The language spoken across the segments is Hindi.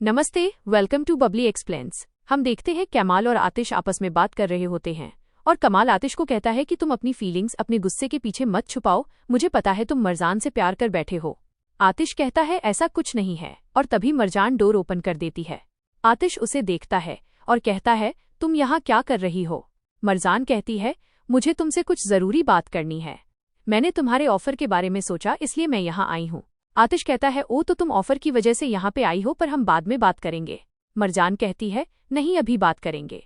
नमस्ते, वेलकम टू बबली एक्सप्लेन्स। हम देखते हैं कमाल और आतिश आपस में बात कर रहे होते हैं और कमाल आतिश को कहता है कि तुम अपनी फीलिंग्स अपने गुस्से के पीछे मत छुपाओ, मुझे पता है तुम मरजान से प्यार कर बैठे हो। आतिश कहता है ऐसा कुछ नहीं है और तभी मरजान डोर ओपन कर देती है। आतिश उसे देखता है और कहता है तुम यहाँ क्या कर रही हो। मरजान कहती है मुझे तुमसे कुछ जरूरी बात करनी है, मैंने तुम्हारे ऑफर के बारे में सोचा इसलिए मैं यहाँ आई हूँ। आतिश कहता है ओ तो तुम ऑफर की वजह से यहाँ पे आई हो, पर हम बाद में बात करेंगे। मरजान कहती है नहीं अभी बात करेंगे।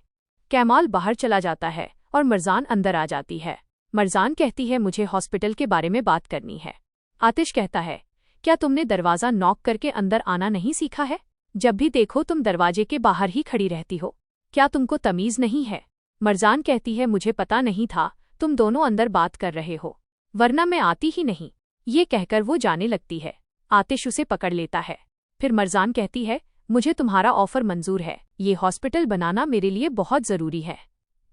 कमाल बाहर चला जाता है और मरजान अंदर आ जाती है। मरजान कहती है मुझे हॉस्पिटल के बारे में बात करनी है। आतिश कहता है क्या तुमने दरवाज़ा नॉक करके अंदर आना नहीं सीखा है? जब भी देखो तुम दरवाजे के बाहर ही खड़ी रहती हो, क्या तुमको तमीज़ नहीं है? मरजान कहती है मुझे पता नहीं था तुम दोनों अंदर बात कर रहे हो, वरना मैं आती ही नहीं। ये कहकर वो जाने लगती है। आतिश उसे पकड़ लेता है। फिर मरजान कहती है मुझे तुम्हारा ऑफर मंजूर है, ये हॉस्पिटल बनाना मेरे लिए बहुत ज़रूरी है।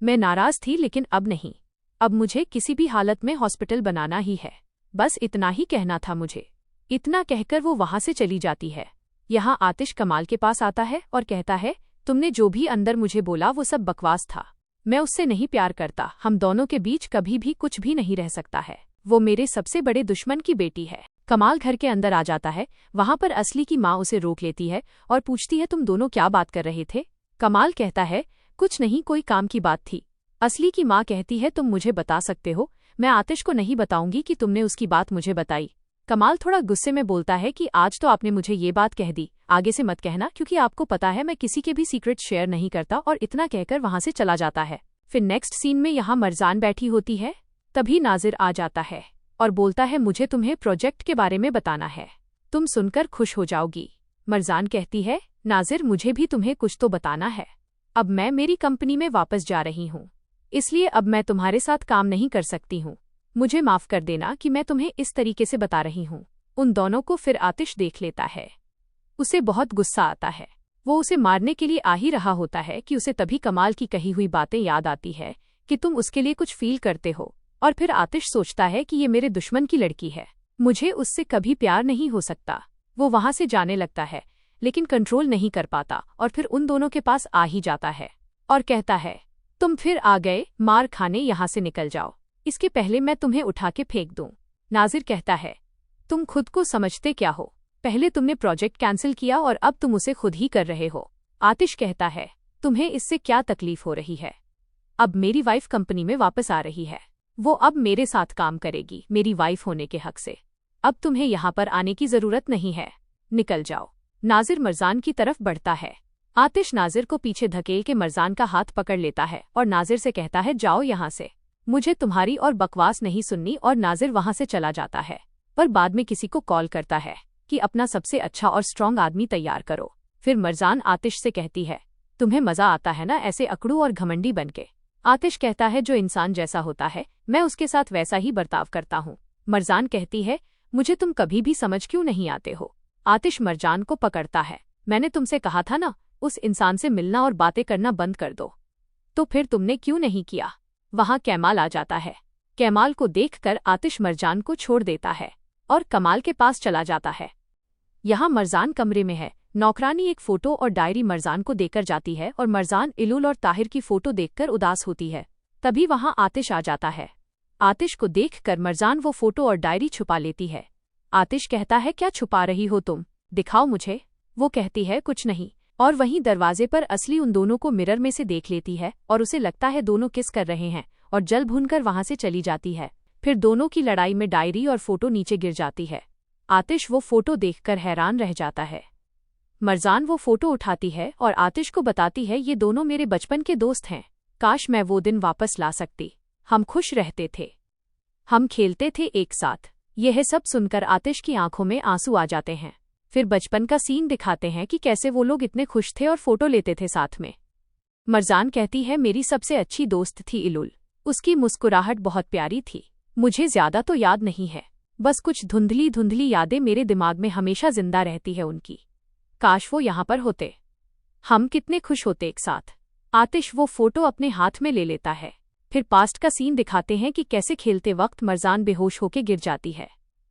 मैं नाराज़ थी लेकिन अब नहीं, अब मुझे किसी भी हालत में हॉस्पिटल बनाना ही है, बस इतना ही कहना था मुझे। इतना कहकर वो वहाँ से चली जाती है। यहाँ आतिश कमाल के पास आता है और कहता है तुमने जो भी अंदर मुझे बोला वो सब बकवास था, मैं उससे नहीं प्यार करता, हम दोनों के बीच कभी भी कुछ भी नहीं रह सकता है, वो मेरे सबसे बड़े दुश्मन की बेटी है। कमाल घर के अंदर आ जाता है। वहाँ पर असली की माँ उसे रोक लेती है और पूछती है तुम दोनों क्या बात कर रहे थे? कमाल कहता है कुछ नहीं, कोई काम की बात थी। असली की माँ कहती है तुम मुझे बता सकते हो, मैं आतिश को नहीं बताऊंगी कि तुमने उसकी बात मुझे बताई। कमाल थोड़ा गुस्से में बोलता है कि आज तो आपने मुझे ये बात कह दी, आगे से मत कहना क्योंकि आपको पता है मैं किसी के भी सीक्रेट शेयर नहीं करता, और इतना कहकर वहाँ से चला जाता है। फिर नेक्स्ट सीन में यहाँ मरजान बैठी होती है। तभी नाजिर आ जाता है और बोलता है मुझे तुम्हें प्रोजेक्ट के बारे में बताना है, तुम सुनकर खुश हो जाओगी। मरजान कहती है नाजिर मुझे भी तुम्हें कुछ तो बताना है, अब मैं मेरी कंपनी में वापस जा रही हूँ, इसलिए अब मैं तुम्हारे साथ काम नहीं कर सकती हूँ, मुझे माफ कर देना कि मैं तुम्हें इस तरीके से बता रही हूँ। उन दोनों को फिर आतिश देख लेता है। उसे बहुत गुस्सा आता है, वो उसे मारने के लिए आ ही रहा होता है कि उसे तभी कमाल की कही हुई बातें याद आती है कि तुम उसके लिए कुछ फील करते हो। और फिर आतिश सोचता है कि ये मेरे दुश्मन की लड़की है, मुझे उससे कभी प्यार नहीं हो सकता। वो वहाँ से जाने लगता है लेकिन कंट्रोल नहीं कर पाता और फिर उन दोनों के पास आ ही जाता है और कहता है तुम फिर आ गए, मार खाने यहाँ से निकल जाओ, इसके पहले मैं तुम्हें उठा के फेंक दूँ। नाजिर कहता है तुम खुद को समझते क्या हो, पहले तुमने प्रोजेक्ट कैंसिल किया और अब तुम उसे खुद ही कर रहे हो। आतिश कहता है तुम्हें इससे क्या तकलीफ हो रही है, अब मेरी वाइफ कंपनी में वापस आ रही है, वो अब मेरे साथ काम करेगी मेरी वाइफ होने के हक से, अब तुम्हें यहाँ पर आने की जरूरत नहीं है, निकल जाओ। नाजिर मरजान की तरफ बढ़ता है। आतिश नाजिर को पीछे धकेल के मरजान का हाथ पकड़ लेता है और नाजिर से कहता है जाओ यहाँ से, मुझे तुम्हारी और बकवास नहीं सुननी, और नाजिर वहाँ से चला जाता है। पर बाद में किसी को कॉल करता है कि अपना सबसे अच्छा और स्ट्रॉन्ग आदमी तैयार करो। फिर मरजान आतिश से कहती है तुम्हें मजा आता है ना ऐसे अकड़ू और घमंडी बनके। आतिश कहता है जो इंसान जैसा होता है मैं उसके साथ वैसा ही बर्ताव करता हूँ। मरजान कहती है मुझे तुम कभी भी समझ क्यों नहीं आते हो। आतिश मरजान को पकड़ता है, मैंने तुमसे कहा था ना उस इंसान से मिलना और बातें करना बंद कर दो, तो फिर तुमने क्यों नहीं किया। वहाँ कमाल आ जाता है। कमाल को देखकर आतिश मरजान को छोड़ देता है और कमाल के पास चला जाता है। यहाँ मरजान कमरे में है। नौकरानी एक फोटो और डायरी मरजान को देकर जाती है और मरजान इलुल और ताहिर की फोटो देखकर उदास होती है। तभी वहाँ आतिश आ जाता है। आतिश को देखकर मरजान वो फोटो और डायरी छुपा लेती है। आतिश कहता है क्या छुपा रही हो तुम, दिखाओ मुझे। वो कहती है कुछ नहीं, और वहीं दरवाजे पर असली उन दोनों को मिरर में से देख लेती है और उसे लगता है दोनों किस कर रहे हैं और जल भूनकर वहाँ से चली जाती है। फिर दोनों की लड़ाई में डायरी और फोटो नीचे गिर जाती है। आतिश वो फोटो देखकर हैरान रह जाता है। मरजान वो फोटो उठाती है और आतिश को बताती है ये दोनों मेरे बचपन के दोस्त हैं, काश मैं वो दिन वापस ला सकती, हम खुश रहते थे, हम खेलते थे एक साथ। यह सब सुनकर आतिश की आंखों में आंसू आ जाते हैं। फिर बचपन का सीन दिखाते हैं कि कैसे वो लोग इतने खुश थे और फोटो लेते थे साथ में। मरजान कहती है मेरी सबसे अच्छी दोस्त थी इलुल, उसकी मुस्कुराहट बहुत प्यारी थी, मुझे ज्यादा तो याद नहीं है, बस कुछ धुंधली धुंधली यादें मेरे दिमाग में हमेशा जिंदा रहती है उनकी, काश वो यहाँ पर होते, हम कितने खुश होते एक साथ। आतिश वो फोटो अपने हाथ में ले लेता है। फिर पास्ट का सीन दिखाते हैं कि कैसे खेलते वक्त मरजान बेहोश होके गिर जाती है।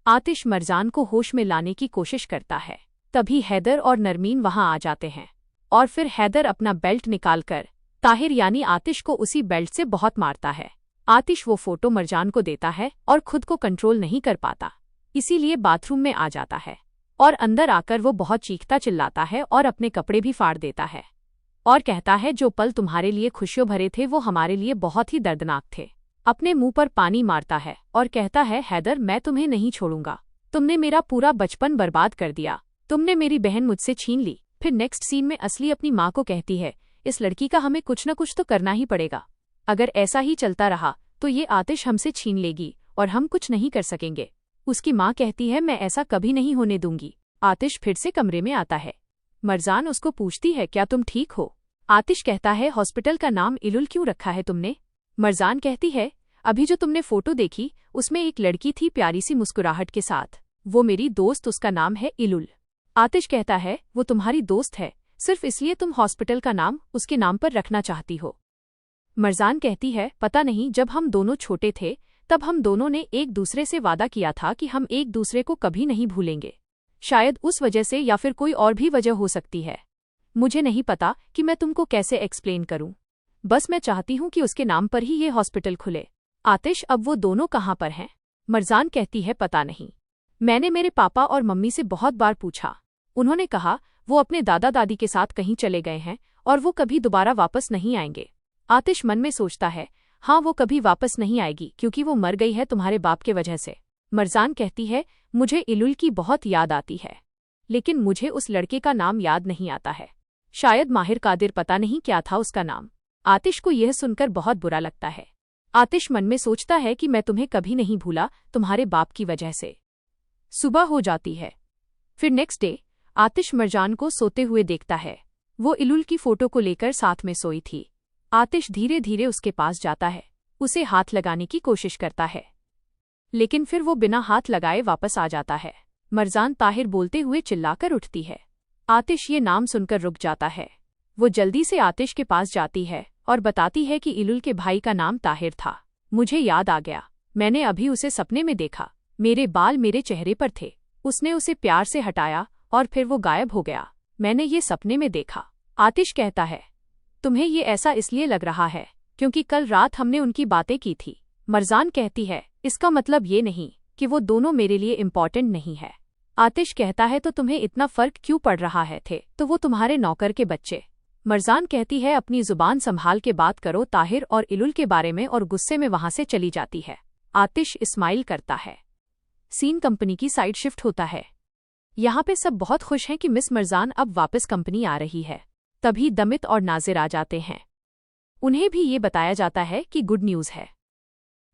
आतिश मरजान को होश में लाने की कोशिश करता है। तभी हैदर और नरमीन वहां आ जाते हैं और फिर हैदर अपना बेल्ट निकालकर ताहिर यानी आतिश को उसी बेल्ट से बहुत मारता है। आतिश वो फोटो मरजान को देता है और खुद को कंट्रोल नहीं कर पाता, इसीलिए बाथरूम में आ जाता है और अंदर आकर वो बहुत चीखता चिल्लाता है और अपने कपड़े भी फाड़ देता है और कहता है जो पल तुम्हारे लिए खुशियों भरे थे वो हमारे लिए बहुत ही दर्दनाक थे। अपने मुंह पर पानी मारता है और कहता है हैदर मैं तुम्हें नहीं छोड़ूंगा, तुमने मेरा पूरा बचपन बर्बाद कर दिया, तुमने मेरी बहन मुझसे छीन ली। फिर नेक्स्ट सीन में असली अपनी माँ को कहती है इस लड़की का हमें कुछ न कुछ तो करना ही पड़ेगा, अगर ऐसा ही चलता रहा तो ये आतिश हमसे छीन लेगी और हम कुछ नहीं कर सकेंगे। उसकी माँ कहती है मैं ऐसा कभी नहीं होने दूंगी। आतिश फिर से कमरे में आता है। मरजान उसको पूछती है क्या तुम ठीक हो? आतिश कहता है हॉस्पिटल का नाम इलुल क्यों रखा है तुमने? मरजान कहती है अभी जो तुमने फोटो देखी उसमें एक लड़की थी प्यारी सी मुस्कुराहट के साथ, वो मेरी दोस्त, उसका नाम है इलुल। आतिश कहता है वो तुम्हारी दोस्त है, सिर्फ इसलिए तुम हॉस्पिटल का नाम उसके नाम पर रखना चाहती हो? मरजान कहती है पता नहीं, जब हम दोनों छोटे थे तब हम दोनों ने एक दूसरे से वादा किया था कि हम एक दूसरे को कभी नहीं भूलेंगे, शायद उस वजह से या फिर कोई और भी वजह हो सकती है, मुझे नहीं पता कि मैं तुमको कैसे एक्सप्लेन करूं, बस मैं चाहती हूं कि उसके नाम पर ही ये हॉस्पिटल खुले। आतिश अब वो दोनों कहाँ पर हैं? मरजान कहती है पता नहीं, मैंने मेरे पापा और मम्मी से बहुत बार पूछा, उन्होंने कहा वो अपने दादा दादी के साथ कहीं चले गए हैं और वो कभी दोबारा वापस नहीं आएंगे। आतिश मन में सोचता है हाँ वो कभी वापस नहीं आएगी क्योंकि वो मर गई है तुम्हारे बाप के वजह से। मरजान कहती है मुझे इलुल की बहुत याद आती है, लेकिन मुझे उस लड़के का नाम याद नहीं आता है, शायद माहिर कादिर, पता नहीं क्या था उसका नाम। आतिश को यह सुनकर बहुत बुरा लगता है। आतिश मन में सोचता है कि मैं तुम्हें कभी नहीं भूला तुम्हारे बाप की वजह से। सुबह हो जाती है। फिर नेक्स्ट डे आतिश मरजान को सोते हुए देखता है, वो इलुल की फोटो को लेकर साथ में सोई थी। आतिश धीरे धीरे उसके पास जाता है, उसे हाथ लगाने की कोशिश करता है, लेकिन फिर वो बिना हाथ लगाए वापस आ जाता है। मरजान ताहिर बोलते हुए चिल्लाकर उठती है। आतिश ये नाम सुनकर रुक जाता है। वो जल्दी से आतिश के पास जाती है और बताती है कि इलुल के भाई का नाम ताहिर था, मुझे याद आ गया, मैंने अभी उसे सपने में देखा, मेरे बाल मेरे चेहरे पर थे, उसने उसे प्यार से हटाया और फिर वो गायब हो गया, मैंने ये सपने में देखा। आतिश कहता है तुम्हें ये ऐसा इसलिए लग रहा है क्योंकि कल रात हमने उनकी बातें की थी। मरजान कहती है इसका मतलब ये नहीं कि वो दोनों मेरे लिए इम्पॉर्टेंट नहीं है। आतिश कहता है तो तुम्हें इतना फर्क क्यों पड़ रहा है, थे तो वो तुम्हारे नौकर के बच्चे। मरजान कहती है अपनी जुबान संभाल के बात करो ताहिर और इलुल के बारे में, और गुस्से में वहां से चली जाती है। आतिश इस्माइल करता है। सीन कंपनी की साइड शिफ्ट होता है। यहाँ पे सब बहुत खुश हैं कि मिस मरजान अब वापस कंपनी आ रही है। तभी दमित और नाजिर आ जाते हैं। उन्हें भी ये बताया जाता है कि गुड न्यूज़ है।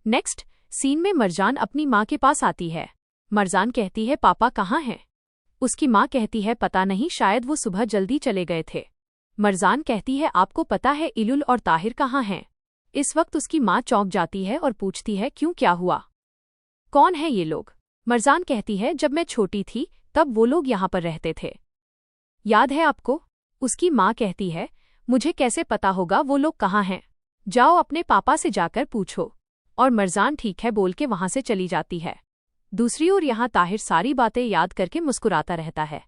नेक्स्ट सीन में मरजान अपनी माँ के पास आती है। मरजान कहती है पापा कहाँ हैं? उसकी माँ कहती है पता नहीं, शायद वो सुबह जल्दी चले गए थे। मरजान कहती है आपको पता है इलुल और ताहिर कहाँ हैं? इस वक्त उसकी माँ चौंक जाती है और पूछती है क्यों, क्या हुआ, कौन है ये लोग? मरजान कहती है जब मैं छोटी थी तब वो लोग यहाँ पर रहते थे, याद है आपको? उसकी माँ कहती है मुझे कैसे पता होगा वो लोग कहाँ हैं, जाओ अपने पापा से जाकर पूछो। और मरजान ठीक है बोल के वहां से चली जाती है। दूसरी ओर यहाँ ताहिर सारी बातें याद करके मुस्कुराता रहता है।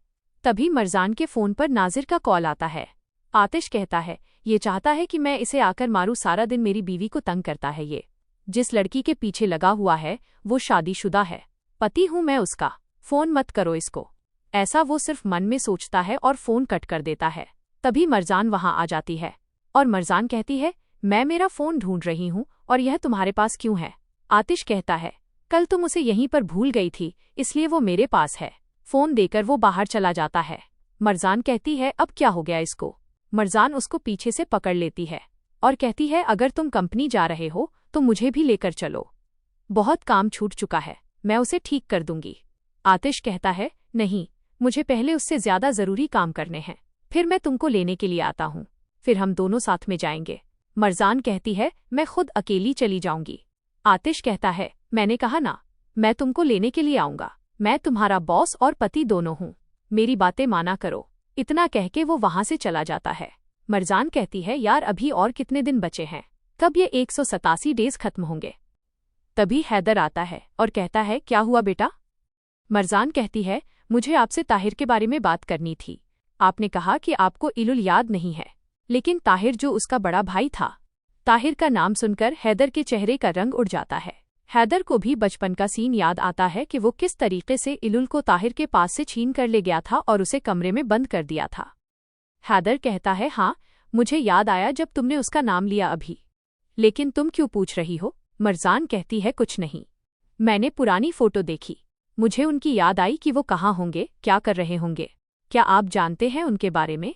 तभी मरजान के फोन पर नाजिर का कॉल आता है। आतिश कहता है ये चाहता है कि मैं इसे आकर मारूं, सारा दिन मेरी बीवी को तंग करता है, ये जिस लड़की के पीछे लगा हुआ है वो शादीशुदा है, पति हूं मैं उसका, फोन मत करो इसको। ऐसा वो सिर्फ मन में सोचता है और फोन कट कर देता है। तभी मरजान वहां आ जाती है और मरजान कहती है मैं मेरा फोन ढूंढ रही हूं और यह तुम्हारे पास क्यों है? आतिश कहता है कल तुम उसे यहीं पर भूल गई थी इसलिए वो मेरे पास है। फोन देकर वो बाहर चला जाता है। मरजान कहती है अब क्या हो गया इसको? मरजान उसको पीछे से पकड़ लेती है और कहती है अगर तुम कंपनी जा रहे हो तो मुझे भी लेकर चलो, बहुत काम छूट चुका है, मैं उसे ठीक कर दूंगी। आतिश कहता है नहीं, मुझे पहले उससे ज्यादा जरूरी काम करने हैं, फिर मैं तुमको लेने के लिए आता हूँ, फिर हम दोनों साथ में जाएंगे। मरजान कहती है मैं खुद अकेली चली जाऊंगी। आतिश कहता है मैंने कहा ना, मैं तुमको लेने के लिए आऊंगा, मैं तुम्हारा बॉस और पति दोनों हूँ, मेरी बातें माना करो। इतना कह के वो वहां से चला जाता है। मरजान कहती है यार अभी और कितने दिन बचे हैं, कब ये 187 डेज खत्म होंगे? तभी हैदर आता है और कहता है क्या हुआ बेटा? मरजान कहती है मुझे आपसे ताहिर के बारे में बात करनी थी। आपने कहा कि आपको इलुल याद नहीं है, लेकिन ताहिर जो उसका बड़ा भाई था। ताहिर का नाम सुनकर हैदर के चेहरे का रंग उड़ जाता है। हैदर को भी बचपन का सीन याद आता है कि वो किस तरीके से इलुल को ताहिर के पास से छीन कर ले गया था और उसे कमरे में बंद कर दिया था। हैदर कहता है, हाँ मुझे याद आया जब तुमने उसका नाम लिया अभी। लेकिन तुम क्यों पूछ रही हो? मरजान कहती है, कुछ नहीं, मैंने पुरानी फोटो देखी, मुझे उनकी याद आई कि वो कहाँ होंगे, क्या कर रहे होंगे। क्या आप जानते हैं उनके बारे में?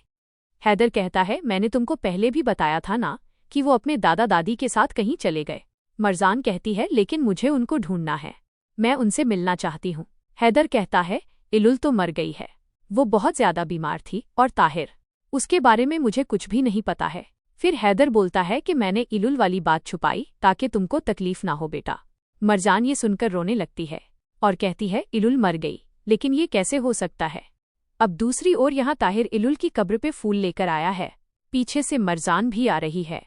हैदर कहता है, मैंने तुमको पहले भी बताया था ना कि वो अपने दादा दादी के साथ कहीं चले गए। मरजान कहती है, लेकिन मुझे उनको ढूंढना है, मैं उनसे मिलना चाहती हूँ। हैदर कहता है, इलुल तो मर गई है, वो बहुत ज्यादा बीमार थी, और ताहिर, उसके बारे में मुझे कुछ भी नहीं पता है। फिर हैदर बोलता है कि मैंने इलुल वाली बात छुपाई ताकि तुमको तकलीफ ना हो बेटा। मरजान ये सुनकर रोने लगती है और कहती है, इलुल मर गई, लेकिन ये कैसे हो सकता है? अब दूसरी ओर यहाँ ताहिर इलुल की कब्र पे फूल लेकर आया है। पीछे से मरजान भी आ रही है।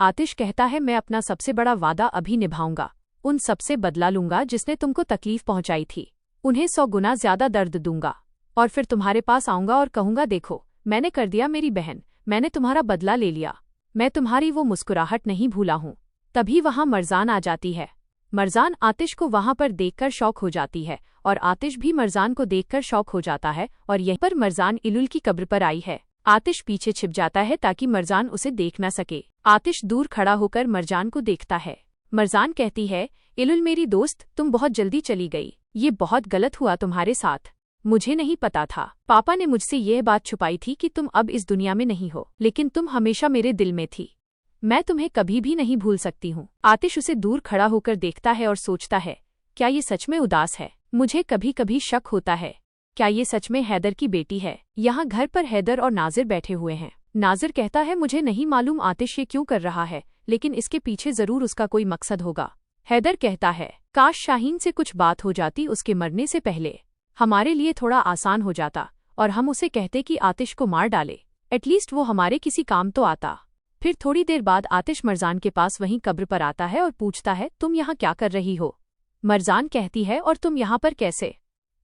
आतिश कहता है, मैं अपना सबसे बड़ा वादा अभी निभाऊंगा, उन सबसे बदला लूंगा जिसने तुमको तकलीफ पहुंचाई थी, उन्हें 100 गुना ज्यादा दर्द दूंगा, और फिर तुम्हारे पास आऊंगा और कहूंगा, देखो मैंने कर दिया मेरी बहन, मैंने तुम्हारा बदला ले लिया, मैं तुम्हारी वो मुस्कुराहट नहीं भूला हूं। तभी वहां मरजान आ जाती है। मरजान आतिश को वहां पर देखकर शौक हो जाती है और आतिश भी मरजान को देखकर शौक हो जाता है, और यहीं पर मरजान इलुल की कब्र पर आई है। आतिश पीछे छिप जाता है ताकि मरजान उसे देख न सके। आतिश दूर खड़ा होकर मरजान को देखता है। मरजान कहती है, इलुल मेरी दोस्त, तुम बहुत जल्दी चली गई, ये बहुत गलत हुआ तुम्हारे साथ, मुझे नहीं पता था। पापा ने मुझसे यह बात छुपाई थी कि तुम अब इस दुनिया में नहीं हो, लेकिन तुम हमेशा मेरे दिल में थी, मैं तुम्हें कभी भी नहीं भूल सकती हूँ। आतिश उसे दूर खड़ा होकर देखता है और सोचता है, क्या ये सच में उदास है? मुझे कभी कभी शक होता है, क्या ये सच में हैदर की बेटी है? यहाँ घर पर हैदर और नाजिर बैठे हुए हैं। नाजिर कहता है, मुझे नहीं मालूम आतिश ये क्यों कर रहा है, लेकिन इसके पीछे जरूर उसका कोई मकसद होगा। हैदर कहता है, काश शाहीन से कुछ बात हो जाती उसके मरने से पहले, हमारे लिए थोड़ा आसान हो जाता, और हम उसे कहते कि आतिश को मार डाले, एटलीस्ट वो हमारे किसी काम तो आता। फिर थोड़ी देर बाद आतिश मरजान के पास वहीं कब्र पर आता है और पूछता है, तुम यहाँ क्या कर रही हो? मरजान कहती है, और तुम यहाँ पर कैसे?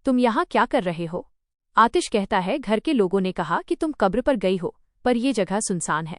तुम यहाँ क्या कर रहे हो? आतिश कहता है, घर के लोगों ने कहा कि तुम कब्र पर गई हो, पर यह जगह सुनसान है,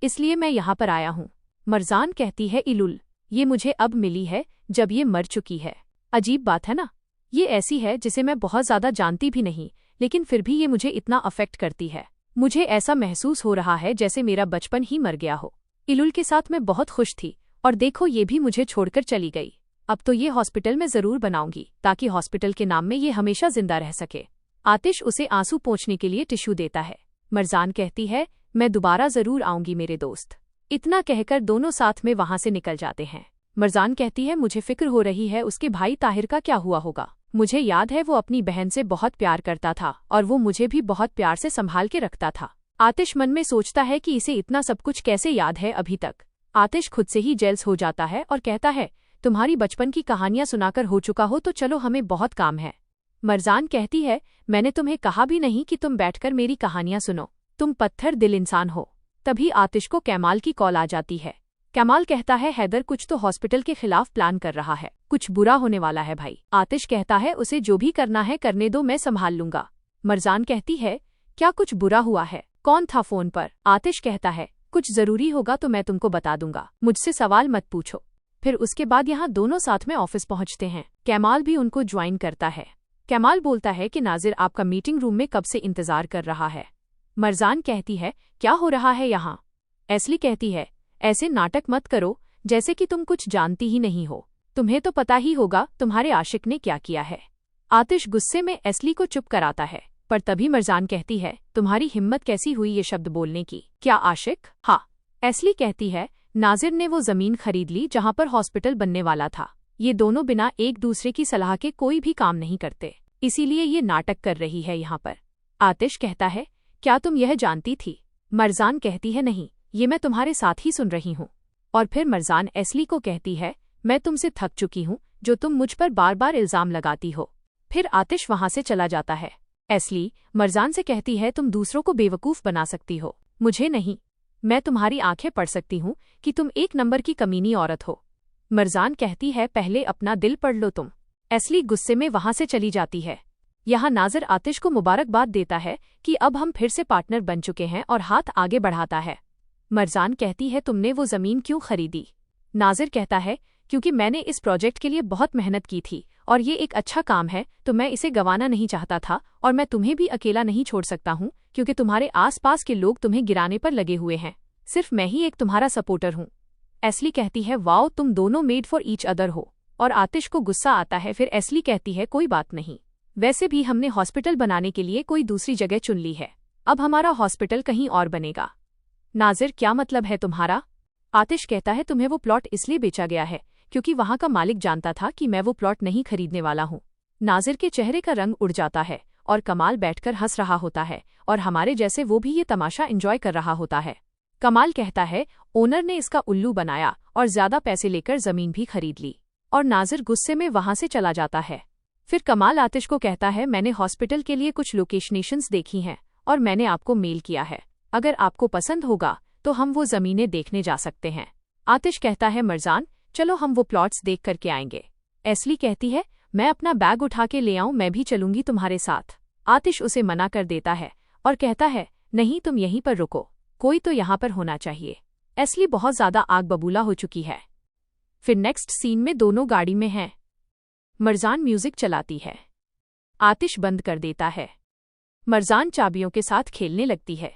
इसलिए मैं यहाँ पर आया हूँ। मरजान कहती है, इलुल ये मुझे अब मिली है जब ये मर चुकी है। अजीब बात है ना, ये ऐसी है जिसे मैं बहुत ज्यादा जानती भी नहीं, लेकिन फिर भी ये मुझे इतना अफेक्ट करती है। मुझे ऐसा महसूस हो रहा है जैसे मेरा बचपन ही मर गया हो। इलुल के साथ मैं बहुत खुश थी, और देखो ये भी मुझे छोड़कर चली गई। अब तो ये हॉस्पिटल में जरूर बनाऊंगी ताकि हॉस्पिटल के नाम में ये हमेशा जिंदा रह सके। आतिश उसे आंसू पोंछने के लिए टिश्यू देता है। मरजान कहती है, मैं दोबारा जरूर आऊंगी मेरे दोस्त। इतना कहकर दोनों साथ में वहां से निकल जाते हैं। मरजान कहती है, मुझे फिक्र हो रही है उसके भाई ताहिर का क्या हुआ होगा। मुझे याद है वो अपनी बहन से बहुत प्यार करता था, और वो मुझे भी बहुत प्यार से संभाल के रखता था। आतिश मन में सोचता है कि इसे इतना सब कुछ कैसे याद है अभी तक। आतिश खुद से ही जेल्स हो जाता है और कहता है, तुम्हारी बचपन की कहानियां सुनाकर हो चुका हो तो चलो, हमें बहुत काम है। मरजान कहती है, मैंने तुम्हें कहा भी नहीं कि तुम बैठकर मेरी कहानियां सुनो, तुम पत्थर दिल इंसान हो। तभी आतिश को कैमाल की कॉल आ जाती है। कैमाल कहता है, हैदर कुछ तो हॉस्पिटल के खिलाफ प्लान कर रहा है, कुछ बुरा होने वाला है भाई। आतिश कहता है, उसे जो भी करना है करने दो, मैं संभाल लूंगा। मरजान कहती है, क्या कुछ बुरा हुआ है? कौन था फोन पर? आतिश कहता है, कुछ जरूरी होगा तो मैं तुमको बता दूंगा, मुझसे सवाल मत पूछो। फिर उसके बाद यहाँ दोनों साथ में ऑफिस पहुँचते हैं। कैमाल भी उनको ज्वाइन करता है। कैमाल बोलता है कि नाजिर आपका मीटिंग रूम में कब से इंतजार कर रहा है। मरजान कहती है, क्या हो रहा है यहाँ? एस्ली कहती है, ऐसे नाटक मत करो जैसे कि तुम कुछ जानती ही नहीं हो, तुम्हें तो पता ही होगा तुम्हारे आशिक ने क्या किया है। आतिश गुस्से में एस्ली को चुप कराता है, पर तभी मरजान कहती है, तुम्हारी हिम्मत कैसी हुई ये शब्द बोलने की? क्या आशिक? हाँ। एस्ली कहती है, नाजिर ने वो जमीन खरीद ली जहाँ पर हॉस्पिटल बनने वाला था। ये दोनों बिना एक दूसरे की सलाह के कोई भी काम नहीं करते, इसीलिए ये नाटक कर रही है यहाँ पर। आतिश कहता है, क्या तुम यह जानती थी? मरजान कहती है, नहीं, ये मैं तुम्हारे साथ ही सुन रही हूँ। और फिर मरजान एस्ली को कहती है, मैं तुमसे थक चुकी हूँ जो तुम मुझ पर बार बार इल्जाम लगाती हो। फिर आतिश वहां से चला जाता है। एस्ली मरजान से कहती है, तुम दूसरों को बेवकूफ बना सकती हो, मुझे नहीं। मैं तुम्हारी आंखें पढ़ सकती हूँ कि तुम एक नंबर की कमीनी औरत हो। मरजान कहती है, पहले अपना दिल पढ़ लो तुम। एस्ली गुस्से में वहां से चली जाती है। यहाँ नाजिर आतिश को मुबारकबाद देता है कि अब हम फिर से पार्टनर बन चुके हैं और हाथ आगे बढ़ाता है। मरजान कहती है, तुमने वो ज़मीन क्यों खरीदी? नाजिर कहता है, क्योंकि मैंने इस प्रोजेक्ट के लिए बहुत मेहनत की थी और ये एक अच्छा काम है तो मैं इसे गंवाना नहीं चाहता था, और मैं तुम्हें भी अकेला नहीं छोड़ सकता हूँ क्योंकि तुम्हारे आसपास के लोग तुम्हें गिराने पर लगे हुए हैं। सिर्फ मैं ही एक तुम्हारा सपोर्टर हूँ। एस्ली कहती है, वाओ, तुम दोनों मेड फॉर ईच अदर हो। और आतिश को गुस्सा आता है। फिर एस्ली कहती है, कोई बात नहीं, वैसे भी हमने हॉस्पिटल बनाने के लिए कोई दूसरी जगह चुन ली है, अब हमारा हॉस्पिटल कहीं और बनेगा। नाजिर, क्या मतलब है तुम्हारा? आतिश कहता है, तुम्हें वो प्लॉट इसलिए बेचा गया है क्योंकि वहां का मालिक जानता था कि मैं वो प्लॉट नहीं खरीदने वाला हूँ। नाजिर के चेहरे का रंग उड़ जाता है और कमाल बैठकर हंस रहा होता है और हमारे जैसे वो भी ये तमाशा एंजॉय कर रहा होता है। कमाल कहता है, ओनर ने इसका उल्लू बनाया और ज्यादा पैसे लेकर जमीन भी खरीद ली। और नाजिर गुस्से में वहां से चला जाता है। फिर कमाल आतिश को कहता है, मैंने हॉस्पिटल के लिए कुछ लोकेशनेशंस देखी हैं और मैंने आपको मेल किया है, अगर आपको पसंद होगा तो हम वो जमीनें देखने जा सकते हैं। आतिश कहता है, मरजान, चलो हम वो प्लॉट्स देख करके आएंगे। एस्ली कहती है, मैं अपना बैग उठा के ले आऊं, मैं भी चलूंगी तुम्हारे साथ। आतिश उसे मना कर देता है और कहता है, नहीं, तुम यहीं पर रुको, कोई तो यहाँ पर होना चाहिए। एस्ली बहुत ज्यादा आग बबूला हो चुकी है। फिर नेक्स्ट सीन में दोनों गाड़ी में हैं। मरजान म्यूजिक चलाती है, आतिश बंद कर देता है। मरजान चाबियों के साथ खेलने लगती है।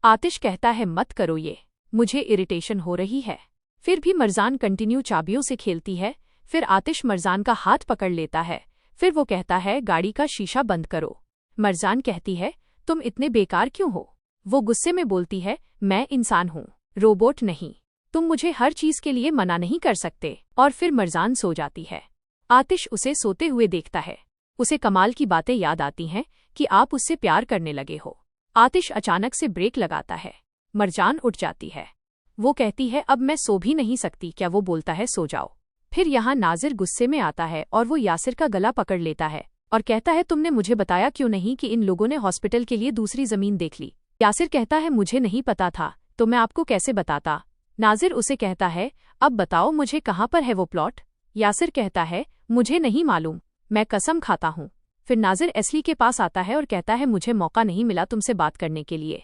आतिश कहता है, मत करो ये, मुझे इरिटेशन हो रही है। फिर भी मरजान कंटिन्यू चाबियों से खेलती है। फिर आतिश मरजान का हाथ पकड़ लेता है। फिर वो कहता है, गाड़ी का शीशा बंद करो। मरजान कहती है, तुम इतने बेकार क्यों हो? वो गुस्से में बोलती है, मैं इंसान हूँ, रोबोट नहीं, तुम मुझे हर चीज के लिए मना नहीं कर सकते। और फिर मरजान सो जाती है। आतिश उसे सोते हुए देखता है। उसे कमाल की बातें याद आती हैं कि आप उससे प्यार करने लगे हो। आतिश अचानक से ब्रेक लगाता है। मरजान उठ जाती है। वो कहती है, अब मैं सो भी नहीं सकती क्या? वो बोलता है, सो जाओ। फिर यहाँ नाजिर गुस्से में आता है और वो यासिर का गला पकड़ लेता है और कहता है, तुमने मुझे बताया क्यों नहीं कि इन लोगों ने हॉस्पिटल के लिए दूसरी जमीन देख ली? यासिर कहता है, मुझे नहीं पता था तो मैं आपको कैसे बताता। नाजिर उसे कहता है, अब बताओ मुझे कहाँ पर है वो प्लॉट? यासिर कहता है, मुझे नहीं मालूम, मैं कसम खाता हूँ। फिर नाजिर एस्ली के पास आता है और कहता है, मुझे मौका नहीं मिला तुमसे बात करने के लिए,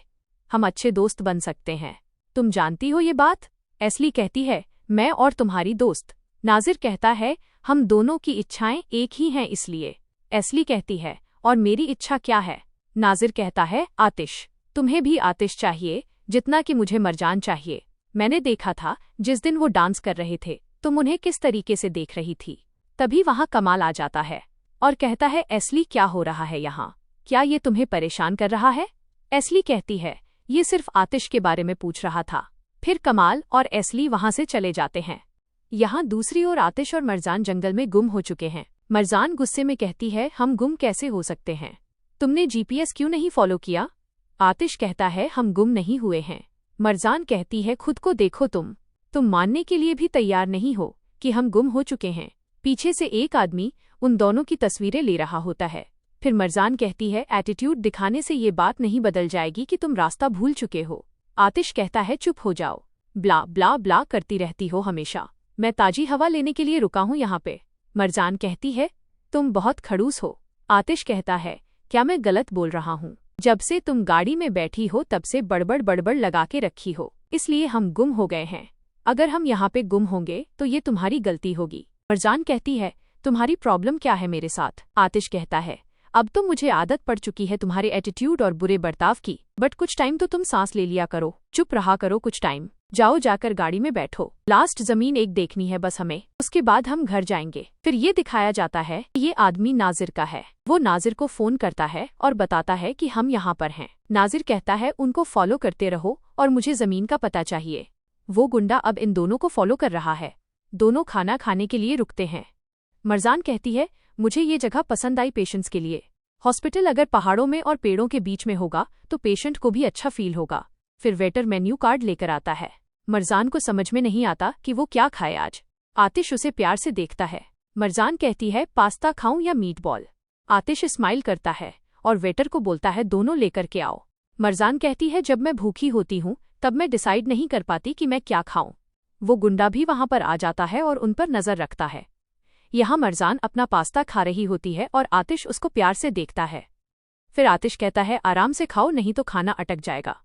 हम अच्छे दोस्त बन सकते हैं, तुम जानती हो ये बात? एस्ली कहती है, मैं और तुम्हारी दोस्त। नाजिर कहता है, हम दोनों की इच्छाएं एक ही हैं इसलिए। एस्ली कहती है, और मेरी इच्छा क्या है? नाजिर कहता है, आतिश। तुम्हें भी आतिश चाहिए जितना कि मुझे मरजान चाहिए। मैंने देखा था जिस दिन वो डांस कर रहे थे तुम उन्हें किस तरीके से देख रही थी। तभी वहां कमाल आ जाता है और कहता है, एस्ली क्या हो रहा है यहाँ? क्या ये तुम्हें परेशान कर रहा है? एस्ली कहती है, ये सिर्फ आतिश के बारे में पूछ रहा था। फिर कमाल और एस्ली वहां से चले जाते हैं। यहाँ दूसरी ओर आतिश और मरजान जंगल में गुम हो चुके हैं। मरजान गुस्से में कहती है, हम गुम कैसे हो सकते हैं? तुमने जीपीएस क्यों नहीं फॉलो किया? आतिश कहता है, हम गुम नहीं हुए हैं। मरजान कहती है, खुद को देखो, तुम मानने के लिए भी तैयार नहीं हो कि हम गुम हो चुके हैं। पीछे से एक आदमी उन दोनों की तस्वीरें ले रहा होता है। फिर मरजान कहती है, एटीट्यूड दिखाने से ये बात नहीं बदल जाएगी कि तुम रास्ता भूल चुके हो। आतिश कहता है, चुप हो जाओ, ब्ला ब्ला ब्ला करती रहती हो हमेशा, मैं ताजी हवा लेने के लिए रुका हूँ यहाँ पे। मरजान कहती है, तुम बहुत खड़ूस हो। आतिश कहता है, क्या मैं गलत बोल रहा हूँ? जब से तुम गाड़ी में बैठी हो तब से बड़बड़ बड़बड़ लगा के रखी हो, इसलिए हम गुम हो गए हैं। अगर हम यहाँ पे गुम होंगे तो ये तुम्हारी गलती होगी। मरजान कहती है, तुम्हारी प्रॉब्लम क्या है मेरे साथ? आतिश कहता है, अब तो मुझे आदत पड़ चुकी है तुम्हारे एटीट्यूड और बुरे बर्ताव की, बट कुछ टाइम तो तुम सांस ले लिया करो, चुप रहा करो कुछ टाइम, जाओ जाकर गाड़ी में बैठो। लास्ट जमीन एक देखनी है बस हमें, उसके बाद हम घर जाएंगे। फिर ये दिखाया जाता है कि ये आदमी नाजिर का है। वो नाजिर को फोन करता है और बताता है कि हम यहाँ पर हैं। नाजिर कहता है, उनको फॉलो करते रहो और मुझे जमीन का पता चाहिए। वो गुंडा अब इन दोनों को फॉलो कर रहा है। दोनों खाना खाने के लिए रुकते हैं। मरजान कहती है, मुझे ये जगह पसंद आई पेशेंट्स के लिए। हॉस्पिटल अगर पहाड़ों में और पेड़ों के बीच में होगा तो पेशेंट को भी अच्छा फील होगा। फिर वेटर मेन्यू कार्ड लेकर आता है। मरजान को समझ में नहीं आता कि वो क्या खाए आज। आतिश उसे प्यार से देखता है। मरजान कहती है, पास्ता खाऊं या मीट बॉल? आतिश स्माइल करता है और वेटर को बोलता है, दोनों लेकर के आओ। मरजान कहती है, जब मैं भूखी होती हूँ तब मैं डिसाइड नहीं कर पाती कि मैं क्या खाऊं। वो गुंडा भी वहां पर आ जाता है और उन पर नजर रखता है। यहाँ मरजान अपना पास्ता खा रही होती है और आतिश उसको प्यार से देखता है। फिर आतिश कहता है, आराम से खाओ नहीं तो खाना अटक जाएगा।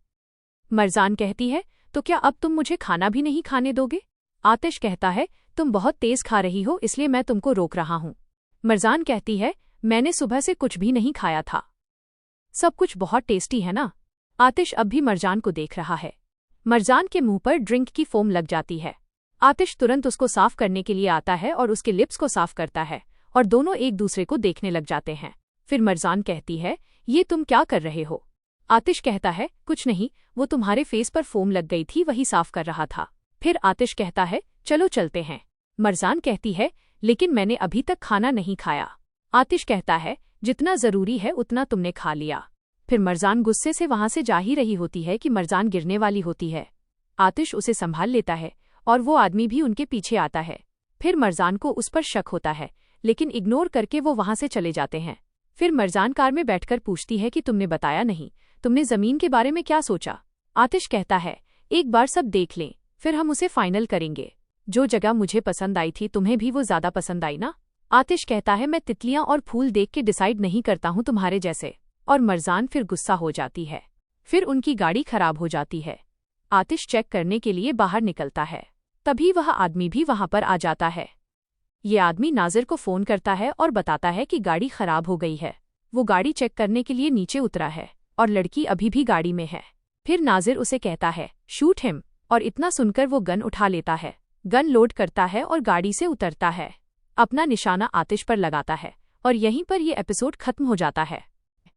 मरजान कहती है, तो क्या अब तुम मुझे खाना भी नहीं खाने दोगे? आतिश कहता है, तुम बहुत तेज खा रही हो इसलिए मैं तुमको रोक रहा हूँ। मरजान कहती है, मैंने सुबह से कुछ भी नहीं खाया था। सब कुछ बहुत टेस्टी है ना? आतिश अब भी मरजान को देख रहा है। मरजान के मुंह पर ड्रिंक की फोम लग जाती है। आतिश तुरंत उसको साफ करने के लिए आता है और उसके लिप्स को साफ करता है और दोनों एक दूसरे को देखने लग जाते हैं। फिर मरजान कहती है, ये तुम क्या कर रहे हो? आतिश कहता है, कुछ नहीं, वो तुम्हारे फेस पर फोम लग गई थी वही साफ कर रहा था। फिर आतिश कहता है, चलो चलते हैं। मरजान कहती है, लेकिन मैंने अभी तक खाना नहीं खाया। आतिश कहता है, जितना जरूरी है उतना तुमने खा लिया। फिर मरजान गुस्से से वहां से जा ही रही होती है कि मरजान गिरने वाली होती है। आतिश उसे संभाल लेता है और वो आदमी भी उनके पीछे आता है। फिर मरजान को उस पर शक होता है लेकिन इग्नोर करके वो वहां से चले जाते हैं। फिर मरजान कार में बैठकर पूछती है कि तुमने बताया नहीं, तुमने जमीन के बारे में क्या सोचा? आतिश कहता है, एक बार सब देख लें फिर हम उसे फाइनल करेंगे। जो जगह मुझे पसंद आई थी तुम्हें भी वो ज्यादा पसंद आई ना? आतिश कहता है, मैं तितलियां और फूल देख के डिसाइड नहीं करता हूँ तुम्हारे जैसे। और मरजान फिर गुस्सा हो जाती है। फिर उनकी गाड़ी खराब हो जाती है। आतिश चेक करने के लिए बाहर निकलता है। तभी वह आदमी भी वहां पर आ जाता है। ये आदमी नाजिर को फोन करता है और बताता है कि गाड़ी खराब हो गई है। वो गाड़ी चेक करने के लिए नीचे उतरा है और लड़की अभी भी गाड़ी में है। फिर नाजिर उसे कहता है, शूट हिम, और इतना सुनकर वो गन उठा लेता है, गन लोड करता है और गाड़ी से उतरता है। अपना निशाना आतिश पर लगाता है और यहीं पर ये एपिसोड खत्म हो जाता है।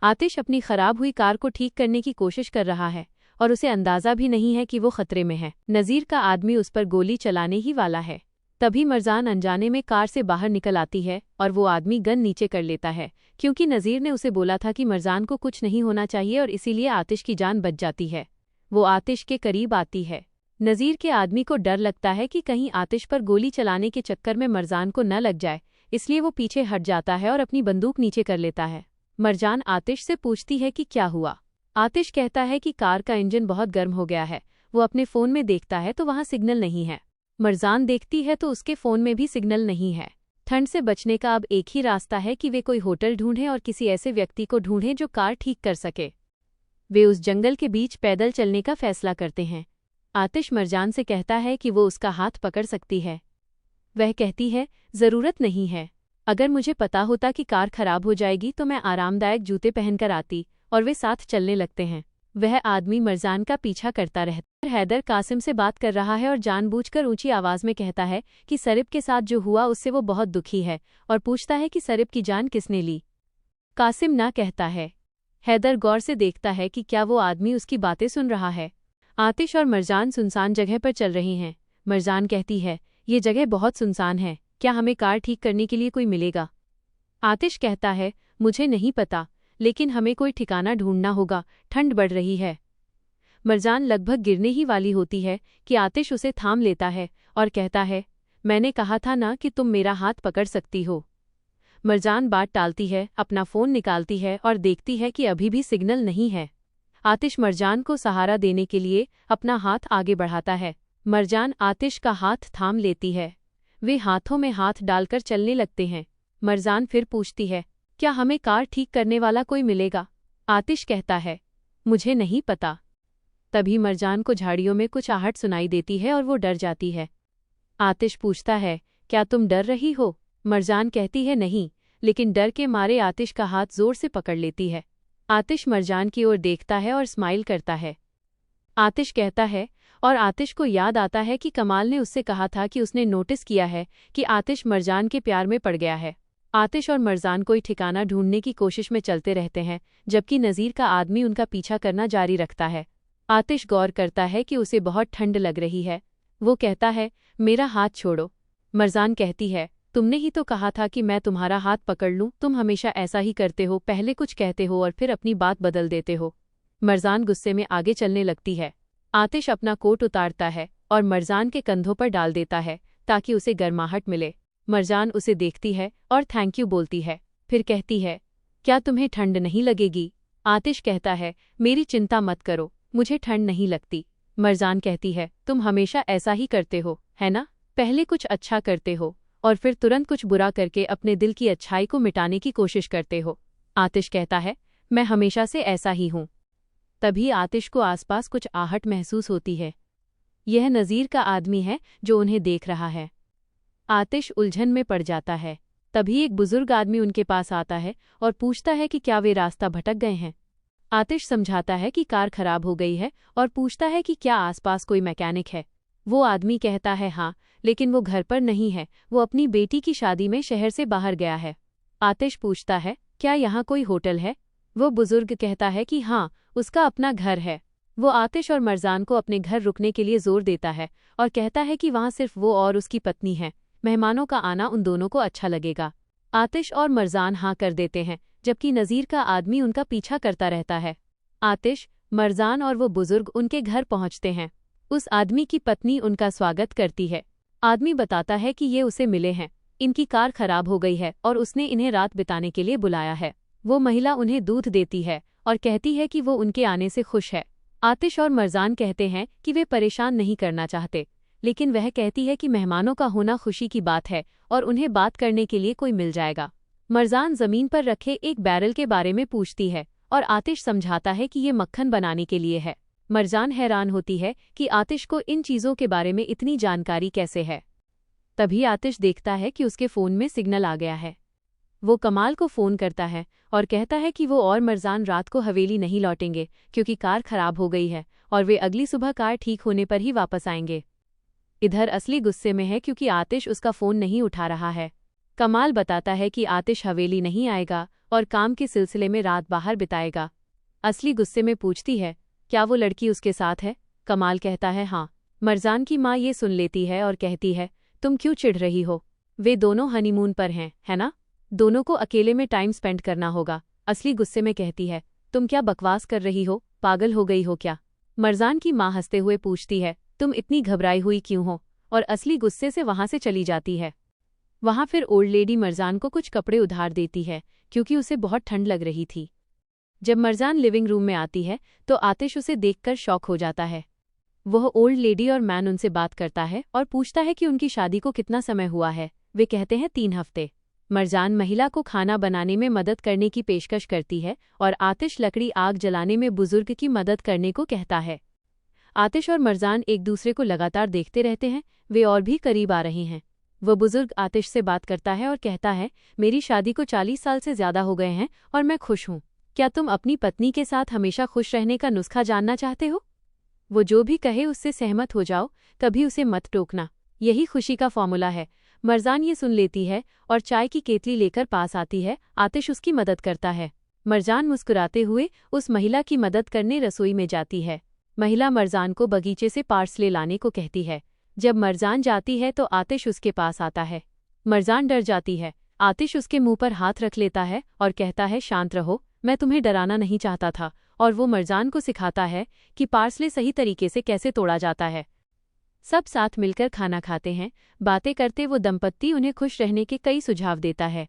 आतिश अपनी खराब हुई कार को ठीक करने की कोशिश कर रहा है और उसे अंदाजा भी नहीं है कि वो खतरे में है। नज़ीर का आदमी उस पर गोली चलाने ही वाला है। तभी मरजान अनजाने में कार से बाहर निकल आती है और वो आदमी गन नीचे कर लेता है क्योंकि नज़ीर ने उसे बोला था कि मरजान को कुछ नहीं होना चाहिए और इसीलिए आतिश की जान बच जाती है। वो आतिश के करीब आती है। नज़ीर के आदमी को डर लगता है कि कहीं आतिश पर गोली चलाने के चक्कर में मरजान को न लग जाए, इसलिए वो पीछे हट जाता है और अपनी बंदूक नीचे कर लेता है। मरजान आतिश से पूछती है कि क्या हुआ। आतिश कहता है कि कार का इंजन बहुत गर्म हो गया है। वो अपने फ़ोन में देखता है तो वहाँ सिग्नल नहीं है। मरजान देखती है तो उसके फ़ोन में भी सिग्नल नहीं है। ठंड से बचने का अब एक ही रास्ता है कि वे कोई होटल ढूंढें और किसी ऐसे व्यक्ति को ढूंढें जो कार ठीक कर सके। वे उस जंगल के बीच पैदल चलने का फैसला करते हैं। आतिश मरजान से कहता है कि वो उसका हाथ पकड़ सकती है। वह कहती है, ज़रूरत नहीं है। अगर मुझे पता होता कि कार खराब हो जाएगी तो मैं आरामदायक जूते पहनकर आती। और वे साथ चलने लगते हैं। वह आदमी मरजान का पीछा करता रहता है। हैदर कासिम से बात कर रहा है और जानबूझकर ऊंची आवाज में कहता है कि सरिब के साथ जो हुआ उससे वो बहुत दुखी है और पूछता है कि सरिब की जान किसने ली। कासिम ना कहता है। हैदर गौर से देखता है कि क्या वो आदमी उसकी बातें सुन रहा है। आतिश और मरजान सुनसान जगह पर चल रही हैं। मरजान कहती है, ये जगह बहुत सुनसान है, क्या हमें कार ठीक करने के लिए कोई मिलेगा? आतिश कहता है, मुझे नहीं पता, लेकिन हमें कोई ठिकाना ढूंढना होगा, ठंड बढ़ रही है। मरजान लगभग गिरने ही वाली होती है कि आतिश उसे थाम लेता है और कहता है, मैंने कहा था ना कि तुम मेरा हाथ पकड़ सकती हो। मरजान बात टालती है, अपना फ़ोन निकालती है और देखती है कि अभी भी सिग्नल नहीं है। आतिश मरजान को सहारा देने के लिए अपना हाथ आगे बढ़ाता है। मरजान आतिश का हाथ थाम लेती है। वे हाथों में हाथ डालकर चलने लगते हैं। मरजान फिर पूछती है, क्या हमें कार ठीक करने वाला कोई मिलेगा? आतिश कहता है, मुझे नहीं पता। तभी मरजान को झाड़ियों में कुछ आहट सुनाई देती है और वो डर जाती है। आतिश पूछता है, क्या तुम डर रही हो? मरजान कहती है, नहीं, लेकिन डर के मारे आतिश का हाथ जोर से पकड़ लेती है। आतिश मरजान की ओर देखता है और स्माइल करता है। आतिश कहता है, और आतिश को याद आता है कि कमाल ने उससे कहा था कि उसने नोटिस किया है कि आतिश मरजान के प्यार में पड़ गया है। आतिश और मरजान कोई ठिकाना ढूंढने की कोशिश में चलते रहते हैं, जबकि नज़ीर का आदमी उनका पीछा करना जारी रखता है। आतिश गौर करता है कि उसे बहुत ठंड लग रही है। वो कहता है, मेरा हाथ छोड़ो। मरजान कहती है, तुमने ही तो कहा था कि मैं तुम्हारा हाथ पकड़ लूं, तुम हमेशा ऐसा ही करते हो, पहले कुछ कहते हो और फिर अपनी बात बदल देते हो। मरजान गुस्से में आगे चलने लगती है। आतिश अपना कोट उतारता है और मरजान के कंधों पर डाल देता है ताकि उसे गर्माहट मिले। मरजान उसे देखती है और थैंक यू बोलती है, फिर कहती है, क्या तुम्हें ठंड नहीं लगेगी? आतिश कहता है, मेरी चिंता मत करो, मुझे ठंड नहीं लगती। मरजान कहती है, तुम हमेशा ऐसा ही करते हो, है ना? पहले कुछ अच्छा करते हो और फिर तुरंत कुछ बुरा करके अपने दिल की अच्छाई को मिटाने की कोशिश करते हो। आतिश कहता है, मैं हमेशा से ऐसा ही हूँ। तभी आतिश को आसपास कुछ आहट महसूस होती है। यह नज़ीर का आदमी है जो उन्हें देख रहा है। आतिश उलझन में पड़ जाता है। तभी एक बुजुर्ग आदमी उनके पास आता है और पूछता है कि क्या वे रास्ता भटक गए हैं। आतिश समझाता है कि कार खराब हो गई है और पूछता है कि क्या आसपास कोई मैकेनिक है। वो आदमी कहता है हाँ, लेकिन वो घर पर नहीं है, वो अपनी बेटी की शादी में शहर से बाहर गया है। आतिश पूछता है, क्या यहाँ कोई होटल है? वो बुजुर्ग कहता है कि हाँ, उसका अपना घर है। वो आतिश और मरजान को अपने घर रुकने के लिए जोर देता है और कहता है कि वहाँ सिर्फ वो और उसकी पत्नी है। मेहमानों का आना उन दोनों को अच्छा लगेगा। आतिश और मरजान हाँ कर देते हैं, जबकि नज़ीर का आदमी उनका पीछा करता रहता है। आतिश, मरजान और वो बुजुर्ग उनके घर पहुंचते हैं। उस आदमी की पत्नी उनका स्वागत करती है। आदमी बताता है कि ये उसे मिले हैं, इनकी कार खराब हो गई है और उसने इन्हें रात बिताने के लिए बुलाया है। वो महिला उन्हें दूध देती है और कहती है कि वो उनके आने से खुश है। आतिश और मरजान कहते हैं कि वे परेशान नहीं करना चाहते, लेकिन वह कहती है कि मेहमानों का होना खुशी की बात है और उन्हें बात करने के लिए कोई मिल जाएगा। मरजान जमीन पर रखे एक बैरल के बारे में पूछती है और आतिश समझाता है कि ये मक्खन बनाने के लिए है। मरजान हैरान होती है कि आतिश को इन चीज़ों के बारे में इतनी जानकारी कैसे है। तभी आतिश देखता है कि उसके फ़ोन में सिग्नल आ गया है। वो कमाल को फ़ोन करता है और कहता है कि वो और मरजान रात को हवेली नहीं लौटेंगे क्योंकि कार खराब हो गई है और वे अगली सुबह कार ठीक होने पर ही वापस आएंगे। इधर असली गुस्से में है क्योंकि आतिश उसका फ़ोन नहीं उठा रहा है। कमाल बताता है कि आतिश हवेली नहीं आएगा और काम के सिलसिले में रात बाहर बिताएगा। असली गुस्से में पूछती है, क्या वो लड़की उसके साथ है? कमाल कहता है हाँ। मरजान की माँ ये सुन लेती है और कहती है, तुम क्यों चिढ़ रही हो? वे दोनों हनीमून पर हैं, है ना? दोनों को अकेले में टाइम स्पेंड करना होगा। असली गुस्से में कहती है, तुम क्या बकवास कर रही हो? पागल हो गई हो क्या? मरजान की माँ हंसते हुए पूछती है, तुम इतनी घबराई हुई क्यों हो? और असली गुस्से से वहाँ से चली जाती है। वहाँ फिर ओल्ड लेडी मरजान को कुछ कपड़े उधार देती है क्योंकि उसे बहुत ठंड लग रही थी। जब मरजान लिविंग रूम में आती है तो आतिश उसे देखकर शॉक हो जाता है। वह ओल्ड लेडी और मैन उनसे बात करता है और पूछता है कि उनकी शादी को कितना समय हुआ है। वे कहते हैं 3 हफ्ते। मरजान महिला को खाना बनाने में मदद करने की पेशकश करती है और आतिश लकड़ी आग जलाने में बुजुर्ग की मदद करने को कहता है। आतिश और मरजान एक दूसरे को लगातार देखते रहते हैं, वे और भी करीब आ रहे हैं। वह बुजुर्ग आतिश से बात करता है और कहता है, मेरी शादी को 40 साल से ज़्यादा हो गए हैं और मैं खुश हूँ। क्या तुम अपनी पत्नी के साथ हमेशा खुश रहने का नुस्खा जानना चाहते हो? वो जो भी कहे उससे सहमत हो जाओ, कभी उसे मत टोकना, यही खुशी का फॉर्मूला है। मरजान ये सुन लेती है और चाय की केतली लेकर पास आती है। आतिश उसकी मदद करता है। मरजान मुस्कुराते हुए उस महिला की मदद करने रसोई में जाती है। महिला मरजान को बगीचे से पार्सले लाने को कहती है। जब मरजान जाती है तो आतिश उसके पास आता है। मरजान डर जाती है। आतिश उसके मुंह पर हाथ रख लेता है और कहता है, शांत रहो, मैं तुम्हें डराना नहीं चाहता था। और वो मरजान को सिखाता है कि पार्सले सही तरीके से कैसे तोड़ा जाता है। सब साथ मिलकर खाना खाते हैं। बातें करते वो दंपत्ति उन्हें खुश रहने के कई सुझाव देता है।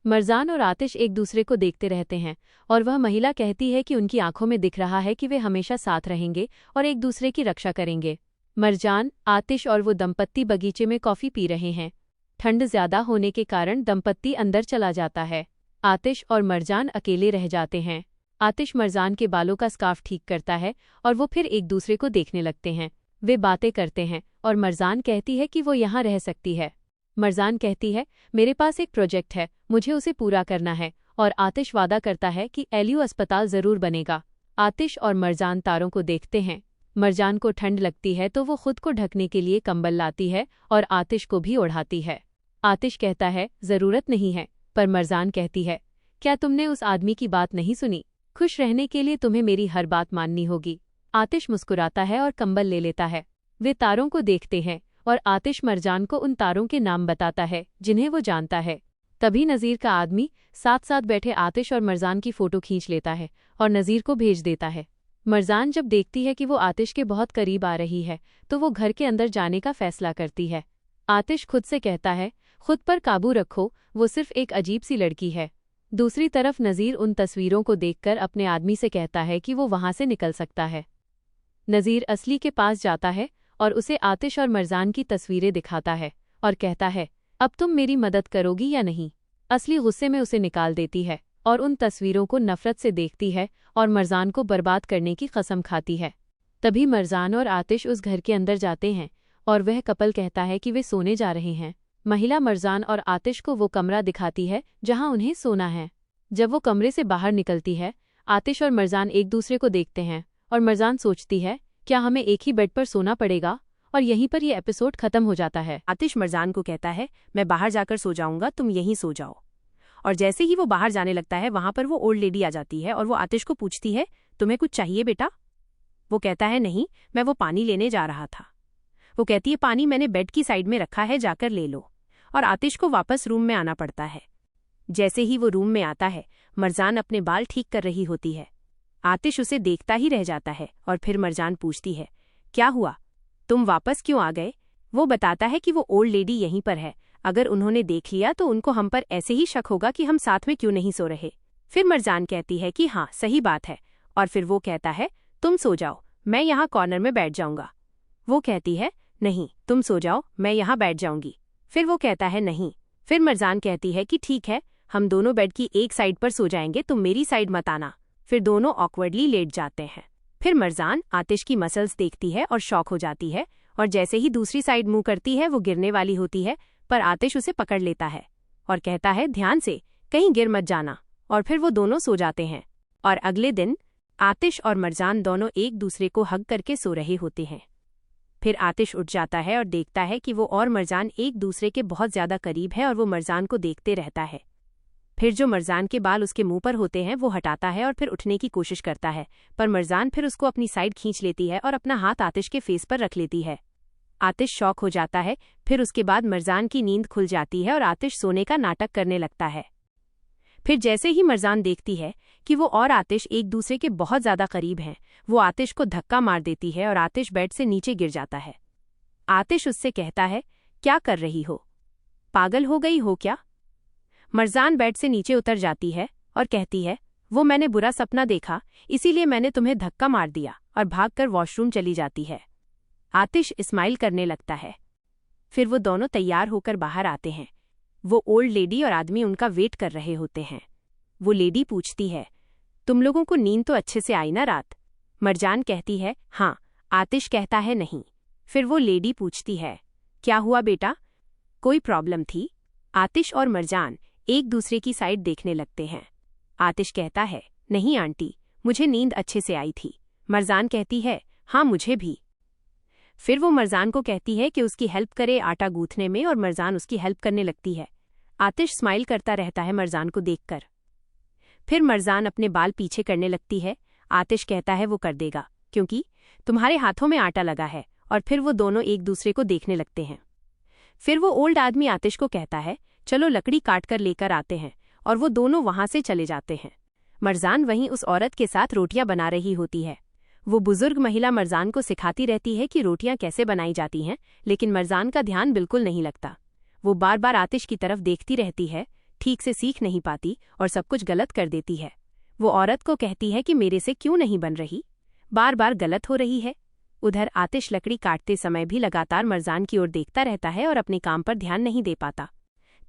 मरजान और आतिश एक दूसरे को देखते रहते हैं और वह महिला कहती है कि उनकी आंखों में दिख रहा है कि वे हमेशा साथ रहेंगे और एक दूसरे की रक्षा करेंगे। मरजान, आतिश और वो दंपत्ति बगीचे में कॉफ़ी पी रहे हैं। ठंड ज्यादा होने के कारण दंपत्ति अंदर चला जाता है। आतिश और मरजान अकेले रह जाते हैं। आतिश मरजान के बालों का स्कार्फ ठीक करता है और वो फिर एक दूसरे को देखने लगते हैं। वे बातें करते हैं और मरजान कहती है कि वो यहाँ रह सकती है। मरजान कहती है, मेरे पास एक प्रोजेक्ट है, मुझे उसे पूरा करना है। और आतिश वादा करता है कि एलियो अस्पताल ज़रूर बनेगा। आतिश और मरजान तारों को देखते हैं। मरजान को ठंड लगती है तो वो खुद को ढकने के लिए कंबल लाती है और आतिश को भी ओढ़ाती है। आतिश कहता है, ज़रूरत नहीं है, पर मरजान कहती है, क्या तुमने उस आदमी की बात नहीं सुनी? खुश रहने के लिए तुम्हें मेरी हर बात माननी होगी। आतिश मुस्कुराता है और कंबल ले लेता है। वे तारों को देखते हैं और आतिश मरजान को उन तारों के नाम बताता है जिन्हें वो जानता है। तभी नज़ीर का आदमी साथ साथ बैठे आतिश और मरजान की फ़ोटो खींच लेता है और नज़ीर को भेज देता है। मरजान जब देखती है कि वो आतिश के बहुत करीब आ रही है तो वो घर के अंदर जाने का फैसला करती है। आतिश खुद से कहता है, खुद पर काबू रखो, वो सिर्फ एक अजीब सी लड़की है। दूसरी तरफ नज़ीर उन तस्वीरों को देखकर अपने आदमी से कहता है कि वो वहाँ से निकल सकता है। नज़ीर असली के पास जाता है और उसे आतिश और मरजान की तस्वीरें दिखाता है और कहता है, अब तुम मेरी मदद करोगी या नहीं? असली गुस्से में उसे निकाल देती है और उन तस्वीरों को नफरत से देखती है और मरजान को बर्बाद करने की कसम खाती है। तभी मरजान और आतिश उस घर के अंदर जाते हैं और वह कपल कहता है कि वे सोने जा रहे हैं। महिला मरजान और आतिश को वो कमरा दिखाती है जहां उन्हें सोना है। जब वो कमरे से बाहर निकलती है, आतिश और मरजान एक दूसरे को देखते हैं और मरजान सोचती है, क्या हमें एक ही बेड पर सोना पड़ेगा? और यहीं पर यह एपिसोड खत्म हो जाता है। आतिश मरजान को कहता है, मैं बाहर जाकर सो जाऊंगा, तुम यहीं सो जाओ। और जैसे ही वो बाहर जाने लगता है, वहां पर वो ओल्ड लेडी आ जाती है और वो आतिश को पूछती है, तुम्हें कुछ चाहिए बेटा? वो कहता है, नहीं, मैं वो पानी लेने जा रहा था। वो कहती है, पानी मैंने बेड की साइड में रखा है, जाकर ले लो। और आतिश को वापस रूम में आना पड़ता है। जैसे ही वो रूम में आता है, मरजान अपने बाल ठीक कर रही होती है। आतिश उसे देखता ही रह जाता है और फिर मरजान पूछती है, क्या हुआ, तुम वापस क्यों आ गए? वो बताता है कि वो ओल्ड लेडी यहीं पर है, अगर उन्होंने देख लिया तो उनको हम पर ऐसे ही शक होगा कि हम साथ में क्यों नहीं सो रहे। फिर मरजान कहती है कि हाँ, सही बात है। और फिर वो कहता है, तुम सो जाओ, मैं यहाँ कॉर्नर में बैठ जाऊंगा। वो कहती है, नहीं, तुम सो जाओ, मैं यहाँ बैठ जाऊंगी। फिर वो कहता है, नहीं। फिर मरजान कहती है कि ठीक है, हम दोनों बेड की एक साइड पर सो जाएंगे, तुम मेरी साइड मत आना। फिर दोनों ऑकवर्डली लेट जाते हैं। फिर मरजान आतिश की मसल्स देखती है और शॉक हो जाती है, और जैसे ही दूसरी साइड मुंह करती है, वो गिरने वाली होती है, पर आतिश उसे पकड़ लेता है और कहता है, ध्यान से, कहीं गिर मत जाना। और फिर वो दोनों सो जाते हैं। और अगले दिन आतिश और मरजान दोनों एक दूसरे को हग करके सो रहे होते हैं। फिर आतिश उठ जाता है और देखता है कि वो और मरजान एक दूसरे के बहुत ज्यादा करीब है और वो मरजान को देखते रहता है। फिर जो मरजान के बाल उसके मुंह पर होते हैं वो हटाता है और फिर उठने की कोशिश करता है, पर मरजान फिर उसको अपनी साइड खींच लेती है और अपना हाथ आतिश के फेस पर रख लेती है। आतिश शॉक हो जाता है। फिर उसके बाद मरजान की नींद खुल जाती है और आतिश सोने का नाटक करने लगता है। फिर जैसे ही मरजान देखती है कि वो और आतिश एक दूसरे के बहुत ज्यादा करीब हैं, वो आतिश को धक्का मार देती है और आतिश बेड से नीचे गिर जाता है। आतिश उससे कहता है, क्या कर रही हो, पागल हो गई हो क्या? मरजान बेड से नीचे उतर जाती है और कहती है, वो मैंने बुरा सपना देखा, इसीलिए मैंने तुम्हें धक्का मार दिया, और भागकर वॉशरूम चली जाती है। आतिश स्माइल करने लगता है। फिर वो दोनों तैयार होकर बाहर आते हैं। वो ओल्ड लेडी और आदमी उनका वेट कर रहे होते हैं। वो लेडी पूछती है, तुम लोगों को नींद तो अच्छे से आई ना रात? मरजान कहती है, हाँ। आतिश कहता है, नहीं। फिर वो लेडी पूछती है, क्या हुआ बेटा, कोई प्रॉब्लम थी? आतिश और मरजान एक दूसरे की साइड देखने लगते हैं। आतिश कहता है, नहीं आंटी, मुझे नींद अच्छे से आई थी। मरजान कहती है, हाँ मुझे भी। फिर वो मरजान को कहती है कि उसकी हेल्प करे आटा गूंथने में, और मरजान उसकी हेल्प करने लगती है। आतिश स्माइल करता रहता है मरजान को देखकर। फिर मरजान अपने बाल पीछे करने लगती है। आतिश कहता है, वो कर देगा, क्योंकि तुम्हारे हाथों में आटा लगा है। और फिर वो दोनों एक दूसरे को देखने लगते हैं। फिर वो ओल्ड आदमी आतिश को कहता है, चलो लकड़ी काट कर लेकर आते हैं, और वो दोनों वहां से चले जाते हैं। मरजान वहीं उस औरत के साथ रोटियां बना रही होती है। वो बुजुर्ग महिला मरजान को सिखाती रहती है कि रोटियां कैसे बनाई जाती हैं, लेकिन मरजान का ध्यान बिल्कुल नहीं लगता। वो बार बार आतिश की तरफ देखती रहती है, ठीक से सीख नहीं पाती और सब कुछ गलत कर देती है। वो औरत को कहती है कि मेरे से क्यों नहीं बन रही, बार बार गलत हो रही है। उधर आतिश लकड़ी काटते समय भी लगातार मरजान की ओर देखता रहता है और अपने काम पर ध्यान नहीं दे पाता।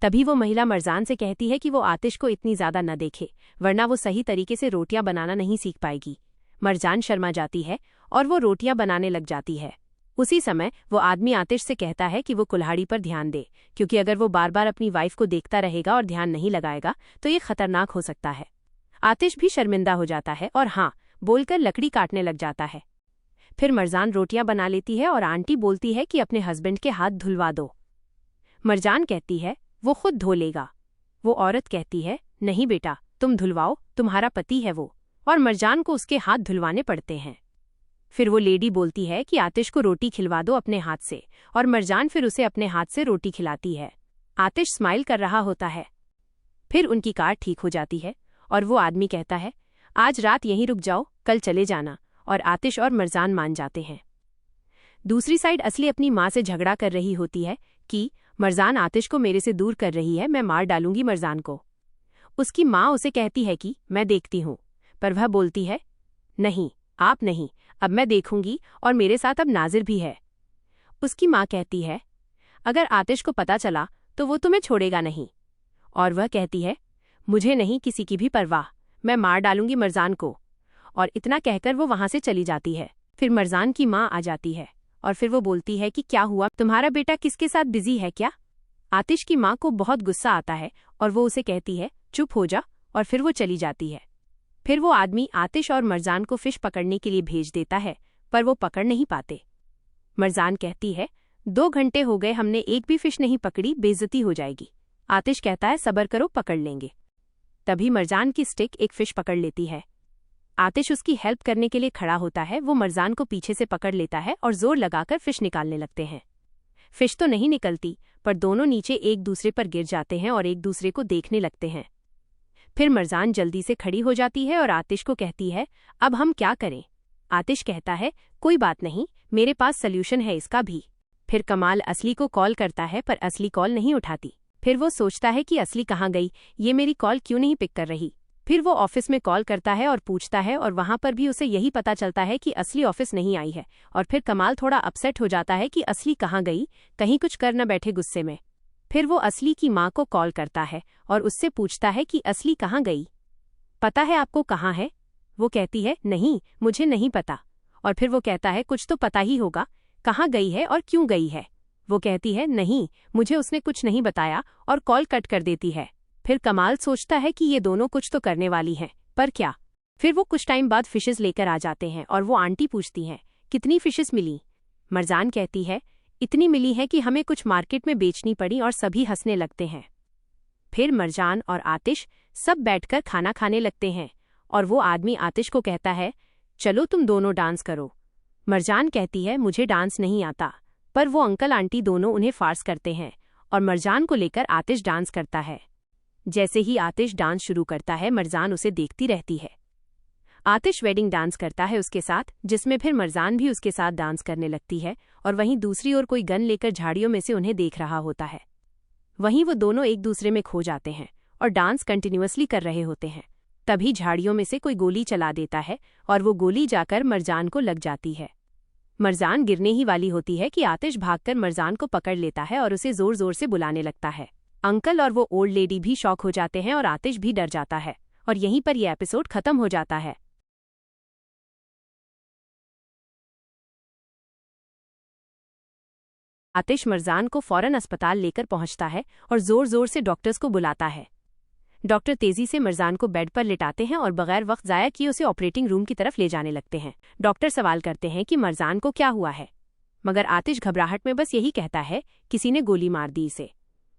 तभी वो महिला मरजान से कहती है कि वो आतिश को इतनी ज्यादा न देखे, वरना वो सही तरीके से रोटियां बनाना नहीं सीख पाएगी। मरजान शर्मा जाती है और वो रोटियां बनाने लग जाती है। उसी समय वो आदमी आतिश से कहता है कि वो कुल्हाड़ी पर ध्यान दे, क्योंकि अगर वो बार बार अपनी वाइफ को देखता रहेगा और ध्यान नहीं लगाएगा तो ये खतरनाक हो सकता है। आतिश भी शर्मिंदा हो जाता है और हाँ बोलकर लकड़ी काटने लग जाता है। फिर मरजान रोटियां बना लेती है और आंटी बोलती है कि अपने हस्बैंड के हाथ धुलवा दो। मरजान कहती है, वो खुद धो लेगा। वो औरत कहती है, नहीं बेटा, तुम धुलवाओ, तुम्हारा पति है वो। और मरजान को उसके हाथ धुलवाने पड़ते हैं। फिर वो लेडी बोलती है कि आतिश को रोटी खिलवा दो अपने हाथ से, और मरजान फिर उसे अपने हाथ से रोटी खिलाती है। आतिश स्माइल कर रहा होता है। फिर उनकी कार ठीक हो जाती है और वो आदमी कहता है, आज रात यहीं रुक जाओ, कल चले जाना। और आतिश और मरजान मान जाते हैं। दूसरी साइड असली अपनी माँ से झगड़ा कर रही होती है कि मरजान आतिश को मेरे से दूर कर रही है, मैं मार डालूंगी मरजान को। उसकी माँ उसे कहती है कि मैं देखती हूँ, पर वह बोलती है, नहीं आप नहीं, अब मैं देखूंगी, और मेरे साथ अब नाजिर भी है। उसकी माँ कहती है, अगर आतिश को पता चला तो वो तुम्हें छोड़ेगा नहीं। और वह कहती है, मुझे नहीं किसी की भी परवाह, मैं मार डालूंगी मरजान को। और इतना कहकर वो वहां से चली जाती है। फिर मरजान की माँ आ जाती है और फिर वो बोलती है कि क्या हुआ, तुम्हारा बेटा किसके साथ बिजी है क्या? आतिश की माँ को बहुत गुस्सा आता है और वो उसे कहती है, चुप हो जा, और फिर वो चली जाती है। फिर वो आदमी आतिश और मरजान को फिश पकड़ने के लिए भेज देता है, पर वो पकड़ नहीं पाते। मरजान कहती है, 2 घंटे हो गए, हमने एक भी फिश नहीं पकड़ी, बेइज्जती हो जाएगी। आतिश कहता है, सब्र करो, पकड़ लेंगे। तभी मरजान की स्टिक एक फिश पकड़ लेती है। आतिश उसकी हेल्प करने के लिए खड़ा होता है। वो मरजान को पीछे से पकड़ लेता है और जोर लगाकर फिश निकालने लगते हैं। फिश तो नहीं निकलती, पर दोनों नीचे एक दूसरे पर गिर जाते हैं और एक दूसरे को देखने लगते हैं। फिर मरजान जल्दी से खड़ी हो जाती है और आतिश को कहती है, अब हम क्या करें? आतिश कहता है, कोई बात नहीं, मेरे पास सल्यूशन है इसका भी। फिर कमाल असली को कॉल करता है, पर असली कॉल नहीं उठाती। फिर वो सोचता है कि असली कहाँ गई, ये मेरी कॉल क्यों नहीं पिक कर रही। फिर वो ऑफिस में कॉल करता है और पूछता है, और वहां पर भी उसे यही पता चलता है कि असली ऑफिस नहीं आई है। और फिर कमाल थोड़ा अपसेट हो जाता है कि असली कहाँ गई, कहीं कुछ कर न बैठे गुस्से में। फिर वो असली की माँ को कॉल करता है और उससे पूछता है कि असली कहाँ गई, पता है आपको कहाँ है? वो कहती है, नहीं, मुझे नहीं पता। और फिर वो कहता है, कुछ तो पता ही होगा, कहाँ गई है और क्यों गई है? वो कहती है, नहीं, मुझे उसने कुछ नहीं बताया, और कॉल कट कर देती है। फिर कमाल सोचता है कि ये दोनों कुछ तो करने वाली हैं, पर क्या? फिर वो कुछ टाइम बाद फिशेस लेकर आ जाते हैं और वो आंटी पूछती हैं, कितनी फिशेस मिली? मरजान कहती है, इतनी मिली है कि हमें कुछ मार्केट में बेचनी पड़ी, और सभी हंसने लगते हैं। फिर मरजान और आतिश सब बैठकर खाना खाने लगते हैं और वो आदमी आतिश को कहता है, चलो तुम दोनों डांस करो। मरजान कहती है, मुझे डांस नहीं आता, पर वो अंकल आंटी दोनों उन्हें फार्स करते हैं और मरजान को लेकर आतिश डांस करता है। जैसे ही आतिश डांस शुरू करता है, मरजान उसे देखती रहती है। आतिश वेडिंग डांस करता है उसके साथ, जिसमें फिर मरजान भी उसके साथ डांस करने लगती है, और वहीं दूसरी ओर कोई गन लेकर झाड़ियों में से उन्हें देख रहा होता है। वहीं वो दोनों एक दूसरे में खो जाते हैं और डांस कंटिन्यूअसली कर रहे होते हैं। तभी झाड़ियों में से कोई गोली चला देता है और वो गोली जाकर मरजान को लग जाती है। मरजान गिरने ही वाली होती है कि आतिश भागकर मरजान को पकड़ लेता है और उसे जोर जोर से बुलाने लगता है। अंकल और वो ओल्ड लेडी भी शॉक हो जाते हैं और आतिश भी डर जाता है, और यहीं पर यह एपिसोड खत्म हो जाता है। आतिश मरजान को फौरन अस्पताल लेकर पहुंचता है और जोर जोर से डॉक्टर्स को बुलाता है। डॉक्टर तेजी से मरजान को बेड पर लिटाते हैं और बगैर वक्त जाया किए उसे ऑपरेटिंग रूम की तरफ ले जाने लगते हैं। डॉक्टर सवाल करते हैं कि मरजान को क्या हुआ है, मगर आतिश घबराहट में बस यही कहता है, किसी ने गोली मार दी इसे।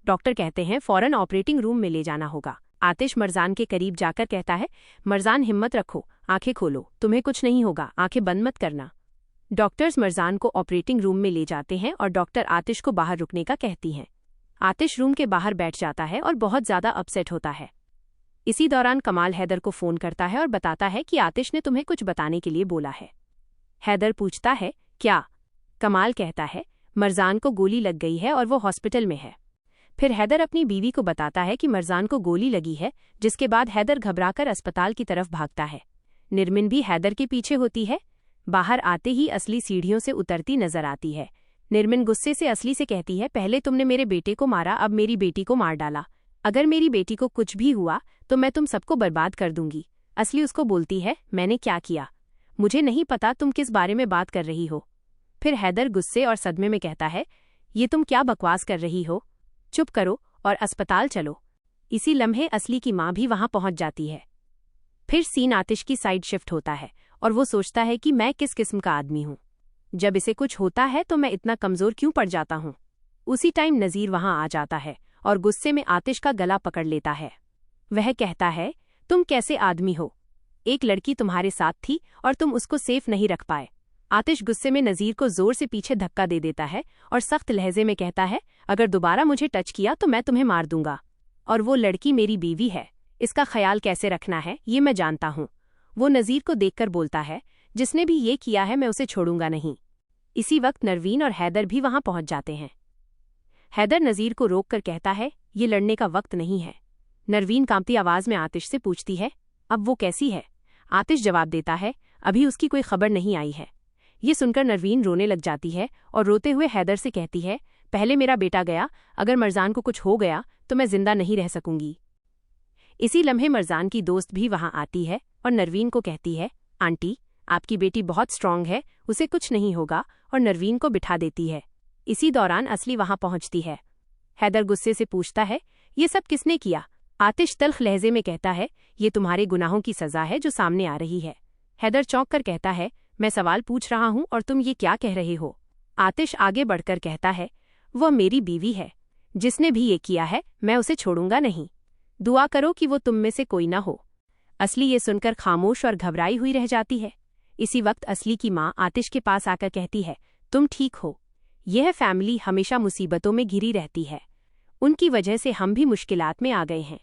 डॉक्टर कहते हैं, फौरन ऑपरेटिंग रूम में ले जाना होगा। आतिश मरजान के करीब जाकर कहता है, मरजान हिम्मत रखो, आंखें खोलो, तुम्हें कुछ नहीं होगा, आंखें बंद मत करना। डॉक्टर्स मरजान को ऑपरेटिंग रूम में ले जाते हैं और डॉक्टर आतिश को बाहर रुकने का कहती हैं। आतिश रूम के बाहर बैठ जाता है और बहुत ज्यादा अपसेट होता है। इसी दौरान कमाल हैदर को फोन करता है और बताता है कि आतिश ने तुम्हें कुछ बताने के लिए बोला है। हैदर पूछता है, क्या? कमाल कहता है, मरजान को गोली लग गई है और वो हॉस्पिटल में है। फिर हैदर अपनी बीवी को बताता है कि मरजान को गोली लगी है, जिसके बाद हैदर घबराकर अस्पताल की तरफ भागता है। निर्मिन भी हैदर के पीछे होती है। बाहर आते ही असली सीढ़ियों से उतरती नजर आती है। निर्मिन गुस्से से असली से कहती है, पहले तुमने मेरे बेटे को मारा, अब मेरी बेटी को मार डाला। अगर मेरी बेटी को कुछ भी हुआ तो मैं तुम सबको बर्बाद कर दूंगी। असली उसको बोलती है, मैंने क्या किया? मुझे नहीं पता तुम किस बारे में बात कर रही हो। फिर हैदर गुस्से और सदमे में कहता है, ये तुम क्या बकवास कर रही हो? चुप करो और अस्पताल चलो। इसी लम्हे असली की माँ भी वहां पहुंच जाती है। फिर सीन आतिश की साइड शिफ्ट होता है और वो सोचता है कि मैं किस किस्म का आदमी हूँ, जब इसे कुछ होता है तो मैं इतना कमजोर क्यों पड़ जाता हूँ। उसी टाइम नज़ीर वहां आ जाता है और गुस्से में आतिश का गला पकड़ लेता है। वह कहता है, तुम कैसे आदमी हो? एक लड़की तुम्हारे साथ थी और तुम उसको सेफ नहीं रख पाए। आतिश गुस्से में नज़ीर को जोर से पीछे धक्का दे देता है और सख्त लहजे में कहता है, अगर दोबारा मुझे टच किया तो मैं तुम्हें मार दूंगा। और वो लड़की मेरी बीवी है, इसका ख्याल कैसे रखना है ये मैं जानता हूँ। वो नज़ीर को देखकर बोलता है, जिसने भी ये किया है मैं उसे छोड़ूंगा नहीं। इसी वक्त नरवीन और हैदर भी वहां पहुंच जाते हैं। हैदर नज़ीर को रोककर कहता है, ये लड़ने का वक्त नहीं है। नरवीन कांपती आवाज में आतिश से पूछती है, अब वो कैसी है? आतिश जवाब देता है, अभी उसकी कोई खबर नहीं आई है। ये सुनकर नरवीन रोने लग जाती है और रोते हुए हैदर से कहती है, पहले मेरा बेटा गया, अगर मरजान को कुछ हो गया तो मैं जिंदा नहीं रह सकूंगी। इसी लम्हे मरजान की दोस्त भी वहां आती है और नरवीन को कहती है, आंटी आपकी बेटी बहुत स्ट्रांग है, उसे कुछ नहीं होगा, और नरवीन को बिठा देती है। इसी दौरान असली वहां पहुंचती है। हैदर गुस्से से पूछता है, ये सब किसने किया? आतिश तल्ख लहजे में कहता है, ये तुम्हारे गुनाहों की सजा है जो सामने आ रही है। हैदर चौंक कर कहता है, मैं सवाल पूछ रहा हूं और तुम ये क्या कह रहे हो? आतिश आगे बढ़कर कहता है, वह मेरी बीवी है, जिसने भी ये किया है मैं उसे छोड़ूंगा नहीं। दुआ करो कि वो तुम में से कोई ना हो। असली ये सुनकर खामोश और घबराई हुई रह जाती है। इसी वक्त असली की माँ आतिश के पास आकर कहती है, तुम ठीक हो? यह फैमिली हमेशा मुसीबतों में घिरी रहती है, उनकी वजह से हम भी मुश्किलात में आ गए हैं।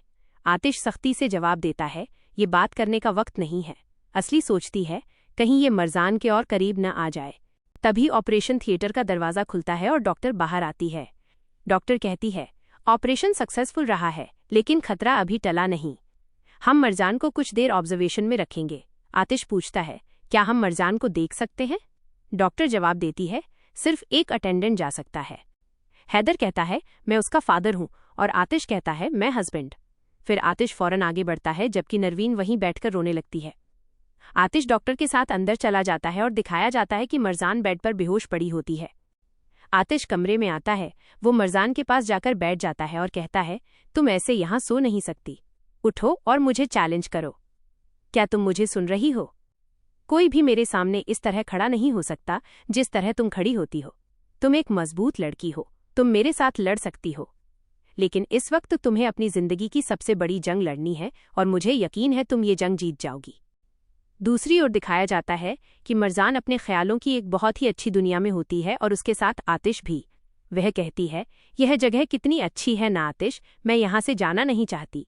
आतिश सख्ती से जवाब देता है, ये बात करने का वक्त नहीं है। असली सोचती है, कहीं ये मरजान के और करीब न आ जाए। तभी ऑपरेशन थिएटर का दरवाज़ा खुलता है और डॉक्टर बाहर आती है। डॉक्टर कहती है, ऑपरेशन सक्सेसफुल रहा है, लेकिन खतरा अभी टला नहीं। हम मरजान को कुछ देर ऑब्जर्वेशन में रखेंगे। आतिश पूछता है, क्या हम मरजान को देख सकते हैं? डॉक्टर जवाब देती है, सिर्फ एक अटेंडेंट जा सकता है। हैदर कहता है, मैं उसका फादर हूं, और आतिश कहता है, मैं हस्बैंड। फिर आतिश फौरन आगे बढ़ता है, जबकि नरवीन वहीं बैठकर रोने लगती है। आतिश डॉक्टर के साथ अंदर चला जाता है और दिखाया जाता है कि मरजान बेड पर बेहोश पड़ी होती है। आतिश कमरे में आता है, वो मरजान के पास जाकर बैठ जाता है और कहता है, तुम ऐसे यहाँ सो नहीं सकती, उठो और मुझे चैलेंज करो। क्या तुम मुझे सुन रही हो? कोई भी मेरे सामने इस तरह खड़ा नहीं हो सकता जिस तरह तुम खड़ी होती हो। तुम एक मजबूत लड़की हो, तुम मेरे साथ लड़ सकती हो, लेकिन इस वक्त तुम्हें अपनी जिंदगी की सबसे बड़ी जंग लड़नी है और मुझे यकीन है तुम ये जंग जीत जाओगी। दूसरी ओर दिखाया जाता है कि मरजान अपने ख्यालों की एक बहुत ही अच्छी दुनिया में होती है और उसके साथ आतिश भी। वह कहती है, यह जगह कितनी अच्छी है ना आतिश, मैं यहाँ से जाना नहीं चाहती,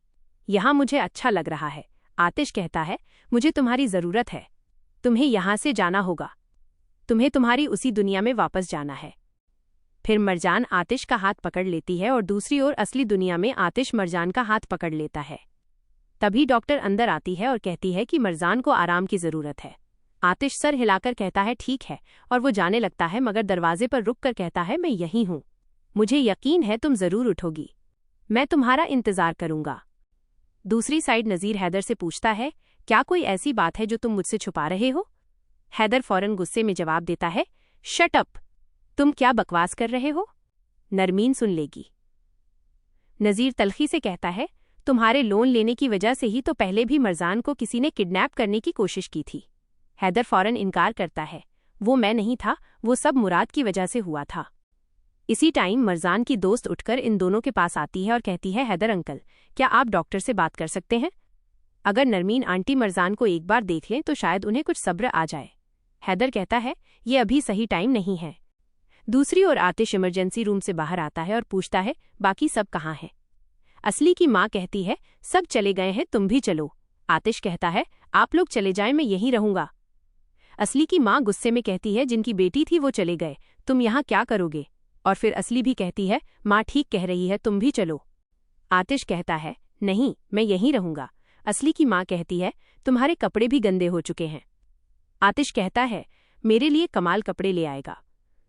यहाँ मुझे अच्छा लग रहा है। आतिश कहता है, मुझे तुम्हारी ज़रूरत है, तुम्हें यहाँ से जाना होगा, तुम्हें तुम्हारी उसी दुनिया में वापस जाना है। फिर मरजान आतिश का हाथ पकड़ लेती है और दूसरी ओर असली दुनिया में आतिश मरजान का हाथ पकड़ लेता है। तभी डॉक्टर अंदर आती है और कहती है कि मरजान को आराम की ज़रूरत है। आतिश सर हिलाकर कहता है, ठीक है, और वो जाने लगता है, मगर दरवाजे पर रुक कर कहता है, मैं यहीं हूँ, मुझे यकीन है तुम ज़रूर उठोगी, मैं तुम्हारा इंतज़ार करूँगा। दूसरी साइड नज़ीर हैदर से पूछता है, क्या कोई ऐसी बात है जो तुम मुझसे छुपा रहे हो? हैदर फौरन गुस्से में जवाब देता है, शट अप, तुम क्या बकवास कर रहे हो? नरमीन सुन लेगी। नज़ीर तलखी से कहता है, तुम्हारे लोन लेने की वजह से ही तो पहले भी मरजान को किसी ने किडनैप करने की कोशिश की थी। हैदर फौरन इनकार करता है, वो मैं नहीं था, वो सब मुराद की वजह से हुआ था। इसी टाइम मरजान की दोस्त उठकर इन दोनों के पास आती है और कहती है, हैदर अंकल, क्या आप डॉक्टर से बात कर सकते हैं? अगर नरमीन आंटी मरजान को एक बार देख लें तो शायद उन्हें कुछ सब्र आ जाए। हैदर कहता है, ये अभी सही टाइम नहीं है। दूसरी ओर आतिश इमरजेंसी रूम से बाहर आता है और पूछता है, बाकी सब कहाँ हैं? असली की माँ कहती है, सब चले गए हैं, तुम भी चलो। आतिश कहता है, आप लोग चले जाएं, मैं यहीं रहूंगा। असली की माँ गुस्से में कहती है, जिनकी बेटी थी वो चले गए, तुम यहाँ क्या करोगे? और फिर असली भी कहती है, माँ ठीक कह रही है, तुम भी चलो। आतिश कहता है, नहीं, मैं यहीं रहूंगा। असली की माँ कहती है, तुम्हारे कपड़े भी गंदे हो चुके हैं। आतिश कहता है, मेरे लिए कमाल कपड़े ले आएगा।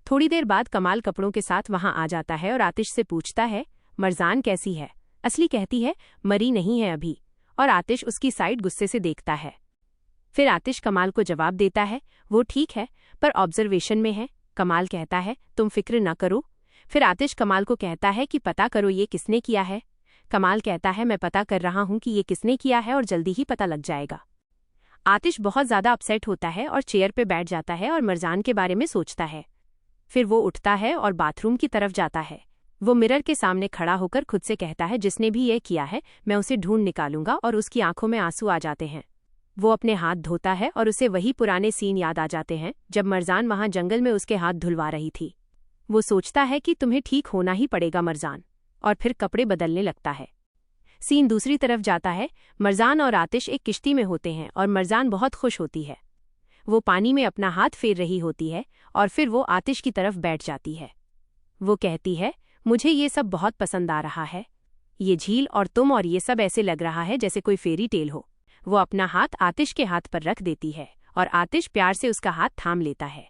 थोड़ी देर बाद कमाल कपड़ों के साथ वहां आ जाता है और आतिश से पूछता है, मरजान कैसी है? असली कहती है, मरी नहीं है अभी, और आतिश उसकी साइड गुस्से से देखता है। फिर आतिश कमाल को जवाब देता है, वो ठीक है, पर ऑब्जर्वेशन में है। कमाल कहता है, तुम फिक्र न करो। फिर आतिश कमाल को कहता है कि पता करो ये किसने किया है। कमाल कहता है, मैं पता कर रहा हूँ कि ये किसने किया है और जल्दी ही पता लग जाएगा। आतिश बहुत ज़्यादा अपसेट होता है और चेयर पे बैठ जाता है और मरजान के बारे में सोचता है। फिर वो उठता है और बाथरूम की तरफ जाता है। वो मिरर के सामने खड़ा होकर खुद से कहता है, जिसने भी ये किया है मैं उसे ढूंढ निकालूंगा, और उसकी आंखों में आंसू आ जाते हैं। वो अपने हाथ धोता है और उसे वही पुराने सीन याद आ जाते हैं जब मरजान वहां जंगल में उसके हाथ धुलवा रही थी। वो सोचता है कि तुम्हें ठीक होना ही पड़ेगा मरजान, और फिर कपड़े बदलने लगता है। सीन दूसरी तरफ जाता है। मरजान और आतिश एक किश्ती में होते हैं और मरजान बहुत खुश होती है। वो पानी में अपना हाथ फेर रही होती है और फिर वो आतिश की तरफ बैठ जाती है। वो कहती है, मुझे ये सब बहुत पसंद आ रहा है, ये झील और तुम और ये सब ऐसे लग रहा है जैसे कोई फेरी टेल हो। वो अपना हाथ आतिश के हाथ पर रख देती है और आतिश प्यार से उसका हाथ थाम लेता है।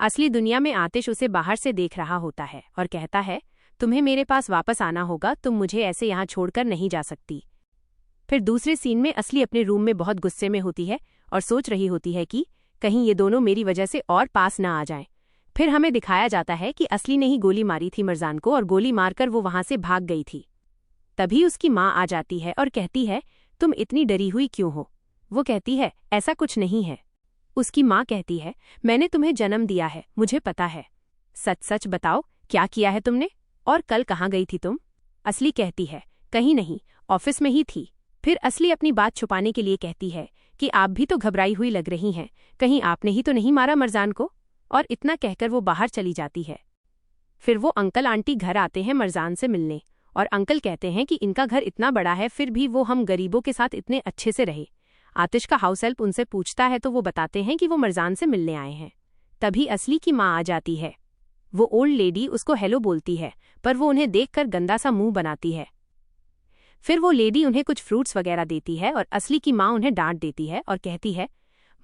असली दुनिया में आतिश उसे बाहर से देख रहा होता है और कहता है, तुम्हें मेरे पास वापस आना होगा, तुम मुझे ऐसे यहाँ छोड़कर नहीं जा सकती। फिर दूसरे सीन में असली अपने रूम में बहुत गुस्से में होती है और सोच रही होती है कि कहीं ये दोनों मेरी वजह से और पास न आ जाएं। फिर हमें दिखाया जाता है कि असली ने ही गोली मारी थी मरजान को और गोली मारकर वो वहां से भाग गई थी। तभी उसकी माँ आ जाती है और कहती है, तुम इतनी डरी हुई क्यों हो? वो कहती है, ऐसा कुछ नहीं है। उसकी माँ कहती है, मैंने तुम्हें जन्म दिया है, मुझे पता है। सच सच बताओ, क्या किया है तुमने? और कल कहाँ गई थी तुम? असली कहती है, कहीं नहीं, ऑफिस में ही थी। फिर असली अपनी बात छुपाने के लिए कहती है कि आप भी तो घबराई हुई लग रही हैं, कहीं आपने ही तो नहीं मारा मरजान को? और इतना कहकर वो बाहर चली जाती है। फिर वो अंकल आंटी घर आते हैं मरजान से मिलने और अंकल कहते हैं कि इनका घर इतना बड़ा है फिर भी वो हम गरीबों के साथ इतने अच्छे से रहे। आतिश का हाउस हेल्प उनसे पूछता है तो वो बताते हैं कि वो मरजान से मिलने आए हैं। तभी असली की माँ आ जाती है। वो ओल्ड लेडी उसको हेलो बोलती है पर वो उन्हें देखकर गंदा सा मुंह बनाती है। फिर वो लेडी उन्हें कुछ फ्रूट्स वगैरह देती है और असली की माँ उन्हें डांट देती है और कहती है,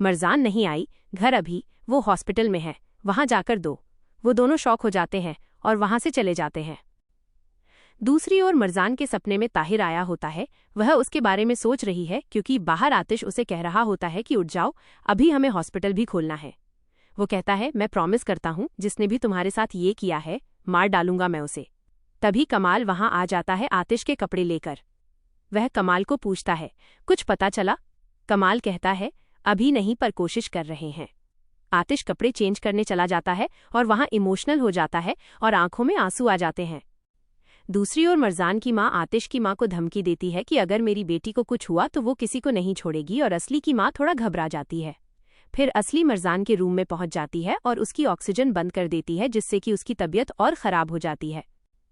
मरजान नहीं आई घर अभी, वो हॉस्पिटल में है, वहां जाकर दो। वो दोनों शॉक हो जाते हैं और वहां से चले जाते हैं। दूसरी ओर मरजान के सपने में ताहिर आया होता है। वह उसके बारे में सोच रही है क्योंकि बाहर आतिश उसे कह रहा होता है कि उठ जाओ, अभी हमें हॉस्पिटल भी खोलना है। वो कहता है, मैं प्रॉमिस करता हूँ जिसने भी तुम्हारे साथ ये किया है मार डालूंगा मैं उसे। तभी कमाल वहां आ जाता है आतिश के कपड़े लेकर। वह कमाल को पूछता है, कुछ पता चला? कमाल कहता है, अभी नहीं पर कोशिश कर रहे हैं। आतिश कपड़े चेंज करने चला जाता है और वहां इमोशनल हो जाता है और आंखों में आंसू आ जाते हैं। दूसरी ओर मरजान की माँ आतिश की माँ को धमकी देती है कि अगर मेरी बेटी को कुछ हुआ तो वो किसी को नहीं छोड़ेगी और असली की माँ थोड़ा घबरा जाती है। फिर असली मरजान के रूम में पहुंच जाती है और उसकी ऑक्सीजन बंद कर देती है जिससे कि उसकी तबीयत और खराब हो जाती है।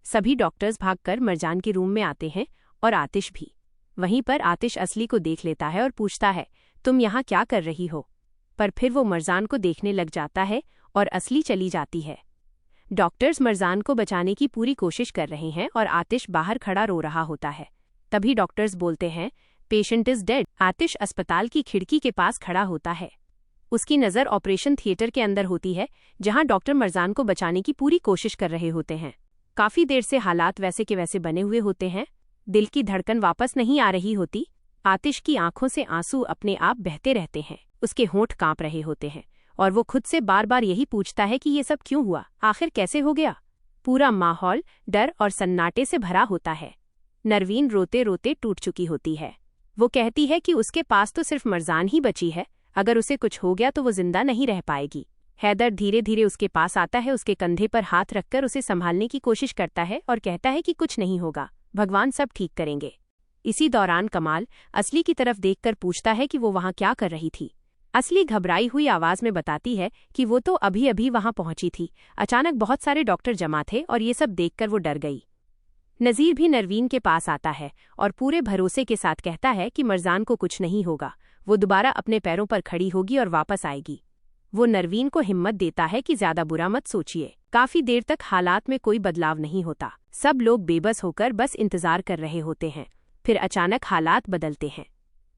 सभी डॉक्टर्स भागकर मरजान के रूम में आते हैं और आतिश भी। वहीं पर आतिश असली को देख लेता है और पूछता है, तुम यहाँ क्या कर रही हो? पर फिर वो मरजान को देखने लग जाता है और असली चली जाती है। डॉक्टर्स मरजान को बचाने की पूरी कोशिश कर रहे हैं और आतिश बाहर खड़ा रो रहा होता है। तभी डॉक्टर्स बोलते हैं, पेशेंट इज डेड। आतिश अस्पताल की खिड़की के पास खड़ा होता है। उसकी नज़र ऑपरेशन थिएटर के अंदर होती है जहां डॉक्टर मरजान को बचाने की पूरी कोशिश कर रहे होते हैं। काफी देर से हालात वैसे के वैसे बने हुए होते हैं। दिल की धड़कन वापस नहीं आ रही होती। आतिश की आंखों से आंसू अपने आप बहते रहते हैं। उसके होंठ कांप रहे होते हैं और वो खुद से बार बार यही पूछता है कि ये सब क्यों हुआ, आखिर कैसे हो गया। पूरा माहौल डर और सन्नाटे से भरा होता है। नरवीन रोते रोते टूट चुकी होती है। वो कहती है कि उसके पास तो सिर्फ मरजान ही बची है, अगर उसे कुछ हो गया तो वो जिंदा नहीं रह पाएगी। हैदर धीरे धीरे उसके पास आता है, उसके कंधे पर हाथ रखकर उसे संभालने की कोशिश करता है और कहता है कि कुछ नहीं होगा, भगवान सब ठीक करेंगे। इसी दौरान कमाल असली की तरफ देखकर पूछता है कि वो वहां क्या कर रही थी। असली घबराई हुई आवाज में बताती है कि वो तो अभी अभी वहां पहुंची थी। अचानक बहुत सारे डॉक्टर जमा थे और ये सब देखकर वो डर गई। नजीर भी नरवीन के पास आता है और पूरे भरोसे के साथ कहता है कि मरजान को कुछ नहीं होगा, वो दोबारा अपने पैरों पर खड़ी होगी और वापस आएगी। वो नरवीन को हिम्मत देता है कि ज्यादा बुरा मत सोचिए। काफी देर तक हालात में कोई बदलाव नहीं होता। सब लोग बेबस होकर बस इंतजार कर रहे होते हैं। फिर अचानक हालात बदलते हैं।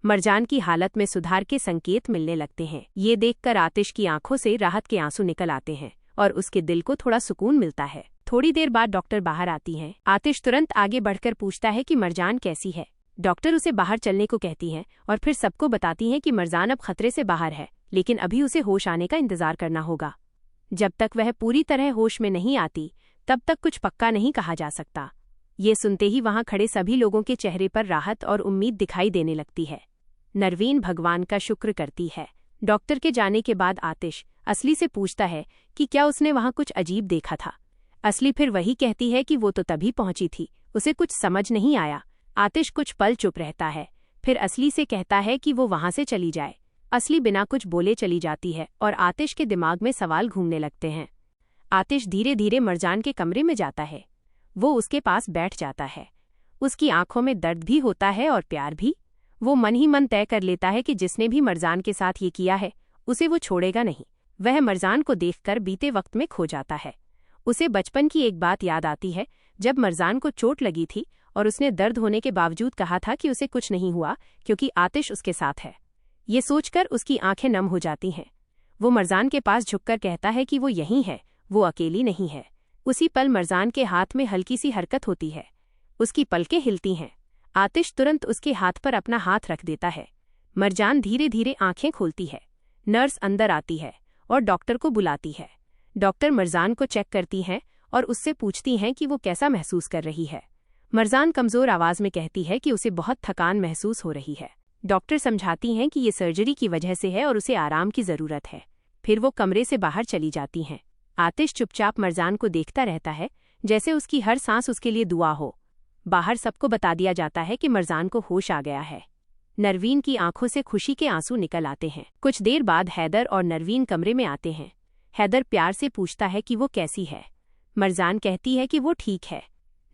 मरजान की हालत में सुधार के संकेत मिलने लगते हैं। ये देखकर आतिश की आंखों से राहत के आंसू निकल आते हैं और उसके दिल को थोड़ा सुकून मिलता है। थोड़ी देर बाद डॉक्टर बाहर आती हैं। आतिश तुरंत आगे बढ़कर पूछता है कि मरजान कैसी है। डॉक्टर उसे बाहर चलने को कहती हैं और फिर सबको बताती हैं कि मरजान अब खतरे से बाहर है, लेकिन अभी उसे होश आने का इंतजार करना होगा। जब तक वह पूरी तरह होश में नहीं आती तब तक कुछ पक्का नहीं कहा जा सकता। ये सुनते ही वहां खड़े सभी लोगों के चेहरे पर राहत और उम्मीद दिखाई देने लगती है। नरवीन भगवान का शुक्र करती है। डॉक्टर के जाने के बाद आतिश असली से पूछता है कि क्या उसने वहां कुछ अजीब देखा था। असली फिर वही कहती है कि वो तो तभी पहुंची थी, उसे कुछ समझ नहीं आया। आतिश कुछ पल चुप रहता है, फिर असली से कहता है कि वो वहां से चली जाए। असली बिना कुछ बोले चली जाती है और आतिश के दिमाग में सवाल घूमने लगते हैं। आतिश धीरे धीरे मरजान के कमरे में जाता है। वो उसके पास बैठ जाता है। उसकी आंखों में दर्द भी होता है और प्यार भी। वो मन ही मन तय कर लेता है कि जिसने भी मरजान के साथ ये किया है उसे वो छोड़ेगा नहीं। वह मरजान को देखकर बीते वक्त में खो जाता है। उसे बचपन की एक बात याद आती है, जब मरजान को चोट लगी थी और उसने दर्द होने के बावजूद कहा था कि उसे कुछ नहीं हुआ क्योंकि आतिश उसके साथ है। ये सोचकर उसकी आंखें नम हो जाती हैं। वो मरजान के पास झुककर कहता है कि वो यहीं है, वो अकेली नहीं है। उसी पल मरजान के हाथ में हल्की सी हरकत होती है, उसकी पलकें हिलती हैं। आतिश तुरंत उसके हाथ पर अपना हाथ रख देता है। मरजान धीरे धीरे आंखें खोलती है। नर्स अंदर आती है और डॉक्टर को बुलाती है। डॉक्टर मरजान को चेक करती हैं और उससे पूछती हैं कि वो कैसा महसूस कर रही है। मरजान कमजोर आवाज में कहती है कि उसे बहुत थकान महसूस हो रही है। डॉक्टर समझाती हैं कि ये सर्जरी की वजह से है और उसे आराम की जरूरत है। फिर वो कमरे से बाहर चली जाती हैं। आतिश चुपचाप मरजान को देखता रहता है, जैसे उसकी हर सांस उसके लिए दुआ हो। बाहर सबको बता दिया जाता है कि मरजान को होश आ गया है। नरवीन की आंखों से खुशी के आंसू निकल आते हैं। कुछ देर बाद हैदर और नरवीन कमरे में आते हैं। हैदर प्यार से पूछता है कि वो कैसी है। मरजान कहती है कि वो ठीक है।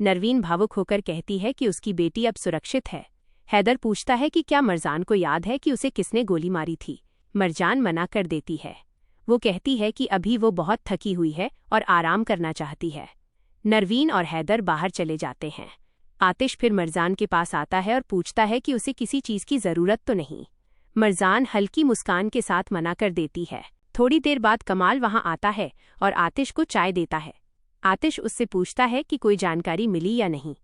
नरवीन भावुक होकर कहती है कि उसकी बेटी अब सुरक्षित है। हैदर पूछता है कि क्या मरजान को याद है कि उसे किसने गोली मारी थी। मरजान मना कर देती है। वो कहती है कि अभी वो बहुत थकी हुई है और आराम करना चाहती है। नरवीन और हैदर बाहर चले जाते हैं। आतिश फिर मरजान के पास आता है और पूछता है कि उसे किसी चीज की जरूरत तो नहीं। मरजान हल्की मुस्कान के साथ मना कर देती है। थोड़ी देर बाद कमाल वहां आता है और आतिश को चाय देता है। आतिश उससे पूछता है कि कोई जानकारी मिली या नहीं।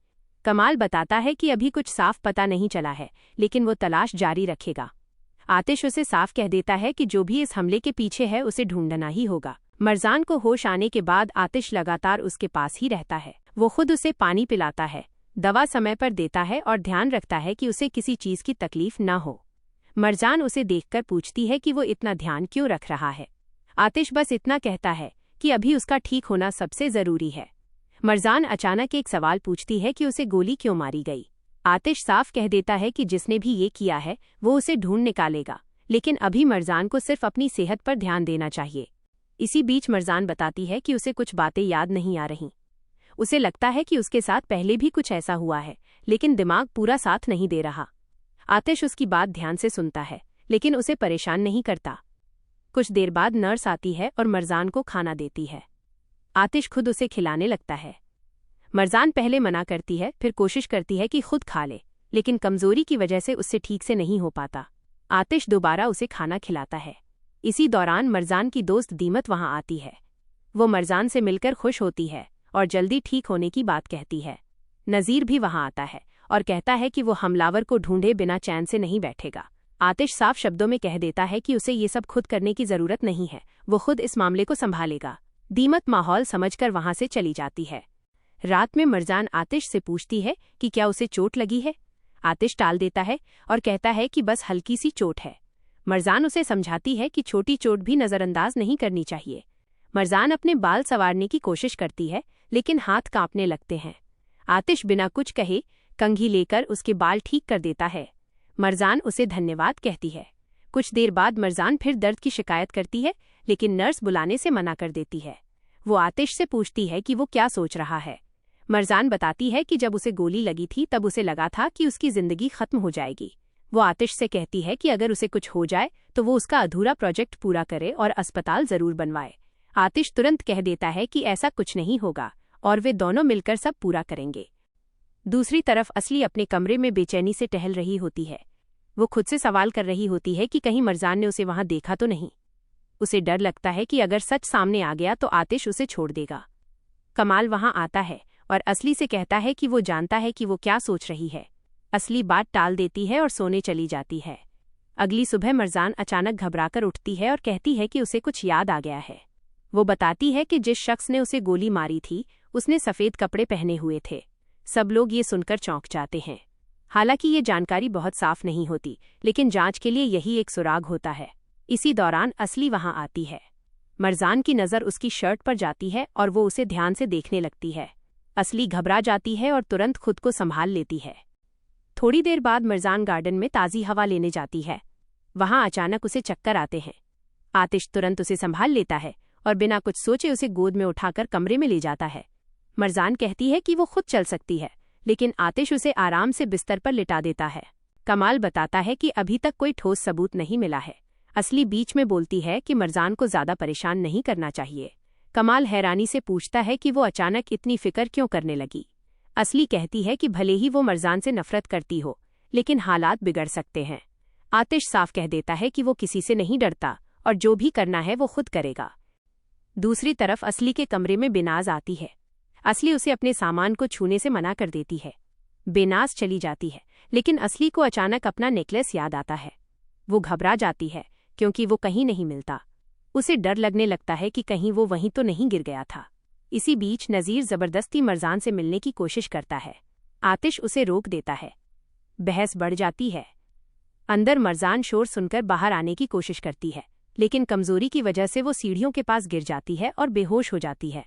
कमाल बताता है कि अभी कुछ साफ पता नहीं चला है, लेकिन वो तलाश जारी रखेगा। आतिश उसे साफ कह देता है कि जो भी इस हमले के पीछे है उसे ढूंढना ही होगा। मरजान को होश आने के बाद आतिश लगातार उसके पास ही रहता है। वो खुद उसे पानी पिलाता है, दवा समय पर देता है और ध्यान रखता है कि उसे किसी चीज की तकलीफ न हो। मरजान उसे देखकर पूछती है कि वो इतना ध्यान क्यों रख रहा है। आतिश बस इतना कहता है कि अभी उसका ठीक होना सबसे जरूरी है। मरजान अचानक एक सवाल पूछती है कि उसे गोली क्यों मारी गई। आतिश साफ कह देता है कि जिसने भी ये किया है वो उसे ढूंढ निकालेगा, लेकिन अभी मरजान को सिर्फ अपनी सेहत पर ध्यान देना चाहिए। इसी बीच मरजान बताती है कि उसे कुछ बातें याद नहीं आ रहीं। उसे लगता है कि उसके साथ पहले भी कुछ ऐसा हुआ है, लेकिन दिमाग पूरा साथ नहीं दे रहा। आतिश उसकी बात ध्यान से सुनता है, लेकिन उसे परेशान नहीं करता। कुछ देर बाद नर्स आती है और मरजान को खाना देती है। आतिश खुद उसे खिलाने लगता है। मरजान पहले मना करती है, फिर कोशिश करती है कि खुद खा ले, लेकिन कमजोरी की वजह से उससे ठीक से नहीं हो पाता। आतिश दोबारा उसे खाना खिलाता है। इसी दौरान मरजान की दोस्त दीमत वहां आती है। वो मरजान से मिलकर खुश होती है और जल्दी ठीक होने की बात कहती है। नज़ीर भी वहां आता है और कहता है कि वो हमलावर को ढूंढे बिना चैन से नहीं बैठेगा। आतिश साफ शब्दों में कह देता है कि उसे ये सब खुद करने की जरूरत नहीं है, वो खुद इस मामले को संभालेगा। दीमत माहौल समझकर वहां से चली जाती है। रात में मरजान आतिश से पूछती है कि क्या उसे चोट लगी है। आतिश टाल देता है और कहता है कि बस हल्की सी चोट है। मरजान उसे समझाती है कि छोटी चोट भी नजरअंदाज नहीं करनी चाहिए। मरजान अपने बाल संवारने की कोशिश करती है, लेकिन हाथ कांपने लगते हैं। आतिश बिना कुछ कहे कंघी लेकर उसके बाल ठीक कर देता है। मरजान उसे धन्यवाद कहती है। कुछ देर बाद मरजान फिर दर्द की शिकायत करती है, लेकिन नर्स बुलाने से मना कर देती है। वो आतिश से पूछती है कि वो क्या सोच रहा है। मरजान बताती है कि जब उसे गोली लगी थी तब उसे लगा था कि उसकी जिंदगी खत्म हो जाएगी। वो आतिश से कहती है कि अगर उसे कुछ हो जाए तो वो उसका अधूरा प्रोजेक्ट पूरा करे और अस्पताल जरूर बनवाए। आतिश तुरंत कह देता है कि ऐसा कुछ नहीं होगा और वे दोनों मिलकर सब पूरा करेंगे। दूसरी तरफ असली अपने कमरे में बेचैनी से टहल रही होती है। वो खुद से सवाल कर रही होती है कि कहीं मरजान ने उसे वहां देखा तो नहीं। उसे डर लगता है कि अगर सच सामने आ गया तो आतिश उसे छोड़ देगा। कमाल वहां आता है और असली से कहता है कि वो जानता है कि वो क्या सोच रही है। असली बात टाल देती है और सोने चली जाती है। अगली सुबह मरजान अचानक घबराकर उठती है और कहती है कि उसे कुछ याद आ गया है। वो बताती है कि जिस शख्स ने उसे गोली मारी थी उसने सफेद कपड़े पहने हुए थे। सब लोग ये सुनकर चौंक जाते हैं। हालांकि ये जानकारी बहुत साफ नहीं होती, लेकिन जांच के लिए यही एक सुराग होता है। इसी दौरान असली वहां आती है। मरजान की नज़र उसकी शर्ट पर जाती है और वो उसे ध्यान से देखने लगती है। असली घबरा जाती है और तुरंत खुद को संभाल लेती है। थोड़ी देर बाद मरजान गार्डन में ताज़ी हवा लेने जाती है। वहां अचानक उसे चक्कर आते हैं। आतिश तुरंत उसे संभाल लेता है और बिना कुछ सोचे उसे गोद में उठाकर कमरे में ले जाता है। मरजान कहती है कि वो खुद चल सकती है, लेकिन आतिश उसे आराम से बिस्तर पर लिटा देता है। कमाल बताता है कि अभी तक कोई ठोस सबूत नहीं मिला है। असली बीच में बोलती है कि मरजान को ज्यादा परेशान नहीं करना चाहिए। कमाल हैरानी से पूछता है कि वो अचानक इतनी फिक्र क्यों करने लगी। असली कहती है कि भले ही वो मरजान से नफरत करती हो, लेकिन हालात बिगड़ सकते हैं। आतिश साफ कह देता है कि वो किसी से नहीं डरता और जो भी करना है वो खुद करेगा। दूसरी तरफ असली के कमरे में बेनाज आती है। असली उसे अपने सामान को छूने से मना कर देती है। बेनाज चली जाती है, लेकिन असली को अचानक अपना नेकलेस याद आता है। वो घबरा जाती है क्योंकि वो कहीं नहीं मिलता। उसे डर लगने लगता है कि कहीं वो वहीं तो नहीं गिर गया था। इसी बीच नज़ीर जबरदस्ती मरजान से मिलने की कोशिश करता है। आतिश उसे रोक देता है। बहस बढ़ जाती है। अंदर मरजान शोर सुनकर बाहर आने की कोशिश करती है, लेकिन कमजोरी की वजह से वो सीढ़ियों के पास गिर जाती है और बेहोश हो जाती है।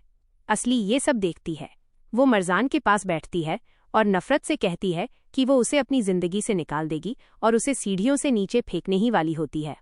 असली ये सब देखती है। वो मरजान के पास बैठती है और नफरत से कहती है कि वो उसे अपनी जिंदगी से निकाल देगी और उसे सीढ़ियों से नीचे फेंकने ही वाली होती है।